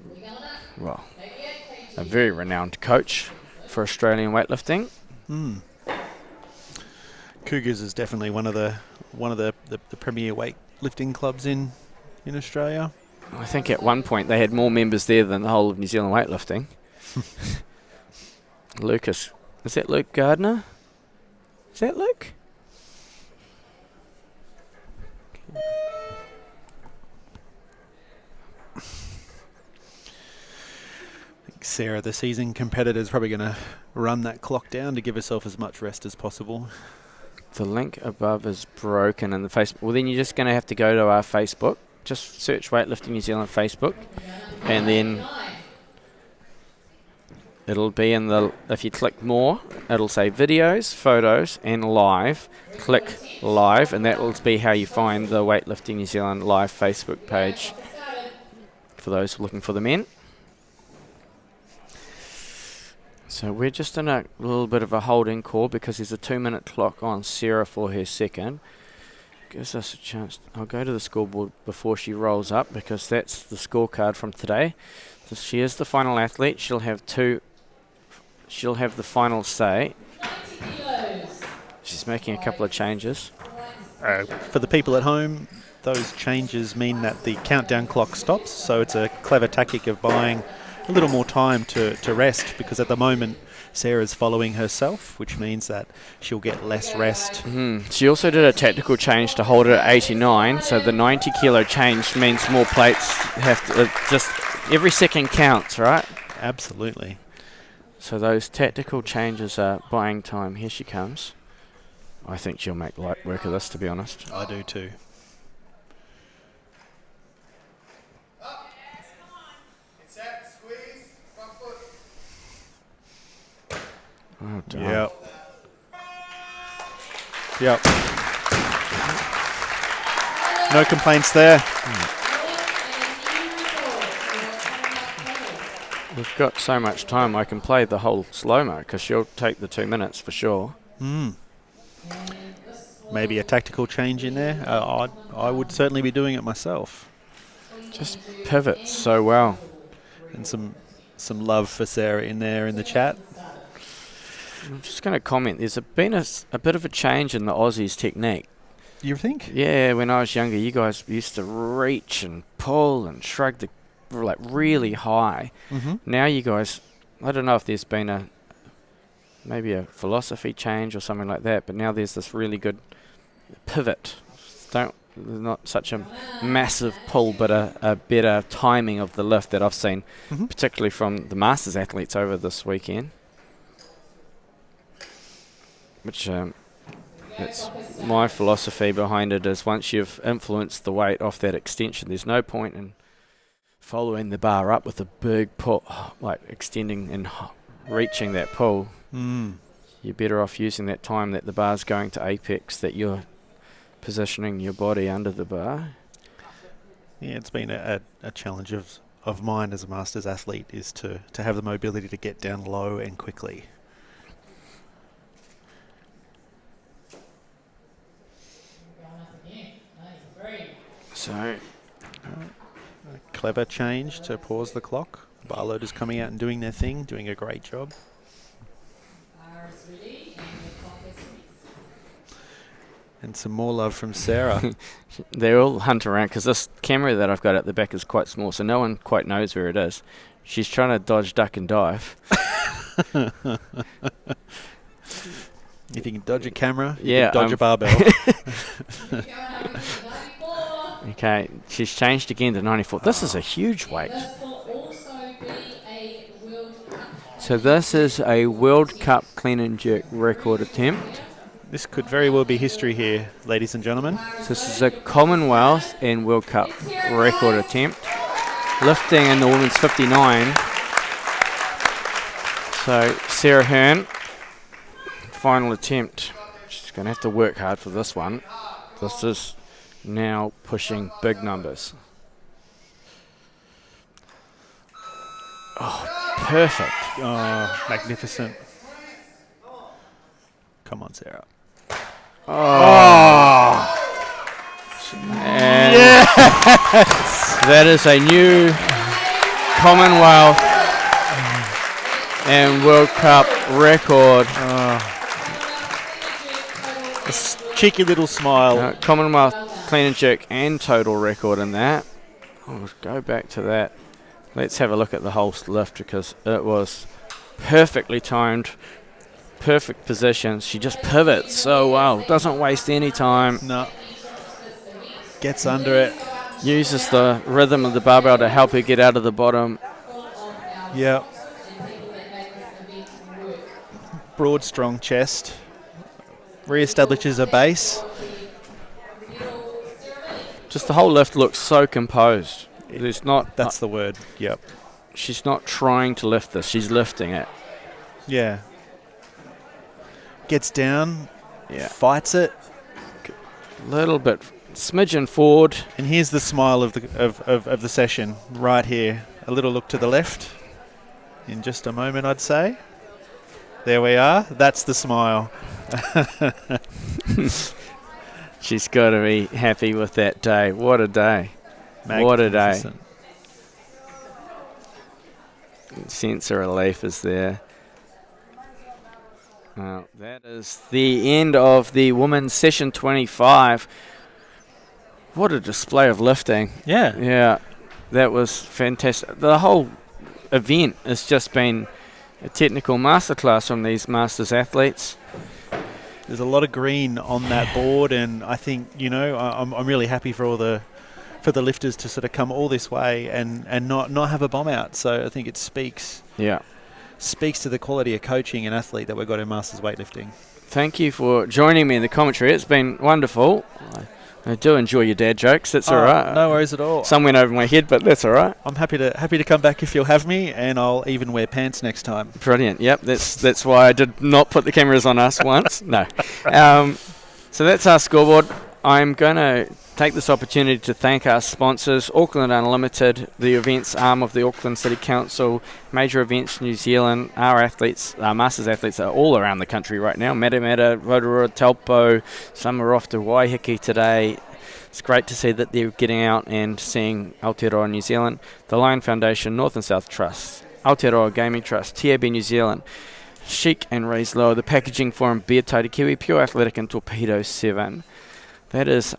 very renowned coach for Australian weightlifting. Cougars is definitely one of the premier weightlifting clubs in Australia. I think at one point they had more members there than the whole of New Zealand weightlifting. Lucas, is that Luke Gardner? Is that Luke? Sarah, the seasoned competitor, is probably going to run that clock down to give herself as much rest as possible. The link above is broken in the Facebook. Well, then you're just going to have to go to our Facebook. Just search Weightlifting New Zealand Facebook, and then it'll be in the, if you click more, it'll say videos, photos, and live. Click live, and that will be how you find the Weightlifting New Zealand live Facebook page for those looking for the men. So we're just in a little bit of a holding call because there's a 2-minute clock on Sarah for her second. Gives us a chance. I'll go to the scoreboard before she rolls up because that's the scorecard from today. So she is the final athlete. She'll have the final say. She's making a couple of changes. For the people at home, those changes mean that the countdown clock stops. So it's a clever tactic of buying a little more time to rest, because at the moment Sarah's following herself, which means that she'll get less rest. She also did a tactical change to hold it at 89, so the 90 kilo change means more plates have to, just every second counts, right? Absolutely. So those tactical changes are buying time. Here she comes. I think she'll make light work of this, to be honest. I do too. Oh, damn. Yep. No complaints there. We've got so much time, I can play the whole slow-mo because she'll take the 2 minutes for sure. Maybe a tactical change in there. I would certainly be doing it myself. Just pivots so well. And some love for Sarah in there in the chat. I'm just going to comment, there's been a bit of a change in the Aussies' technique. You think? Yeah, when I was younger, you guys used to reach and pull and shrug the like really high. Now you guys, I don't know if there's been maybe a philosophy change or something like that, but now there's this really good pivot. Not such a massive pull, but a better timing of the lift that I've seen, particularly from the Masters athletes over this weekend. Which it's my philosophy behind it is once you've influenced the weight off that extension, there's no point in following the bar up with a big pull, like extending and reaching that pull. You're better off using that time that the bar's going to apex, that you're positioning your body under the bar. Yeah, it's been a challenge of mine as a Masters athlete is to have the mobility to get down low and quickly. So Clever change to pause the clock. Bar loaders coming out and doing their thing, doing a great job. And some more love from Sarah. they all hunt around because this camera that I've got at the back is quite small, so no one quite knows where it is. She's trying to dodge, duck and dive. If you can dodge a camera, you Yeah, can dodge a barbell. Okay, she's changed again to 94. This is a huge weight. So this is a World Cup clean and jerk record attempt. This could very well be history here, ladies and gentlemen. So this is a Commonwealth and World Cup record attempt. Lifting in the women's 59. So Sarah Hearn, final attempt. She's going to have to work hard for this one. This is now pushing big numbers. Oh, perfect. Oh, magnificent. Come on, Sarah. Oh. And that is a new Commonwealth and World Cup record. A cheeky little smile. Commonwealth clean and jerk and total record in that. I'll go back to that. Let's have a look at the whole lift because it was perfectly timed, perfect position. She just pivots so well, doesn't waste any time. No. Gets under it. Uses the rhythm of the barbell to help her get out of the bottom. Yeah. Broad, strong chest. Re-establishes a base. Just the whole lift looks so composed. There's not. That's the word. Yep. She's not trying to lift this. She's lifting it. Yeah. Gets down. Yeah. Fights it. Little bit smidgen forward. And here's the smile of the session right here. A little look to the left. In just a moment, I'd say. There we are. That's the smile. She's got to be happy with that day. What a day. What a day. Sense of relief is there. That is the end of the women's session 25. What a display of lifting. Yeah. Yeah, that was fantastic. The whole event has just been a technical masterclass from these Masters athletes. There's a lot of green on that board, and I think, I'm really happy for the lifters to sort of come all this way and not have a bomb out. So I think it speaks to the quality of coaching and athlete that we've got in Masters weightlifting. Thank you for joining me in the commentary. It's been wonderful. I do enjoy your dad jokes. That's all right. No worries at all. Some went over my head, but that's all right. I'm happy to come back if you'll have me, and I'll even wear pants next time. Brilliant. Yep, that's why I did not put the cameras on us once. No. So that's our scoreboard. I'm going to take this opportunity to thank our sponsors, Auckland Unlimited, the events arm of the Auckland City Council, Major Events New Zealand. Our athletes, our Masters athletes, are all around the country right now. Matamata, Rotorua, Taupo, some are off to Waiheke today. It's great to see that they're getting out and seeing Aotearoa New Zealand, the Lion Foundation, North and South Trust, Aotearoa Gaming Trust, TAB New Zealand, Chic and Raise Low, the Packaging Forum, Beer Taiti Kiwi, Pure Athletic and Torpedo 7. That is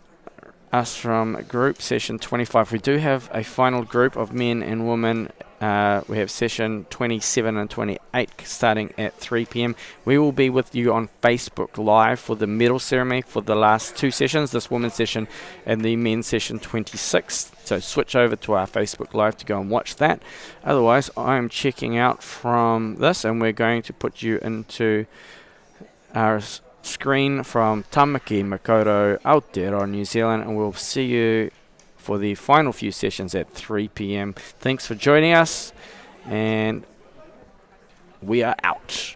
us from group session 25. We do have a final group of men and women. We have session 27 and 28 starting at 3 p.m. We will be with you on Facebook Live for the medal ceremony for the last two sessions, this women's session and the men's session 26. So switch over to our Facebook Live to go and watch that. Otherwise, I'm checking out from this, and we're going to put you into our screen from Tamaki Makaurau, Aotearoa New Zealand, and we'll see you for the final few sessions at 3 p.m. Thanks for joining us, and we are out.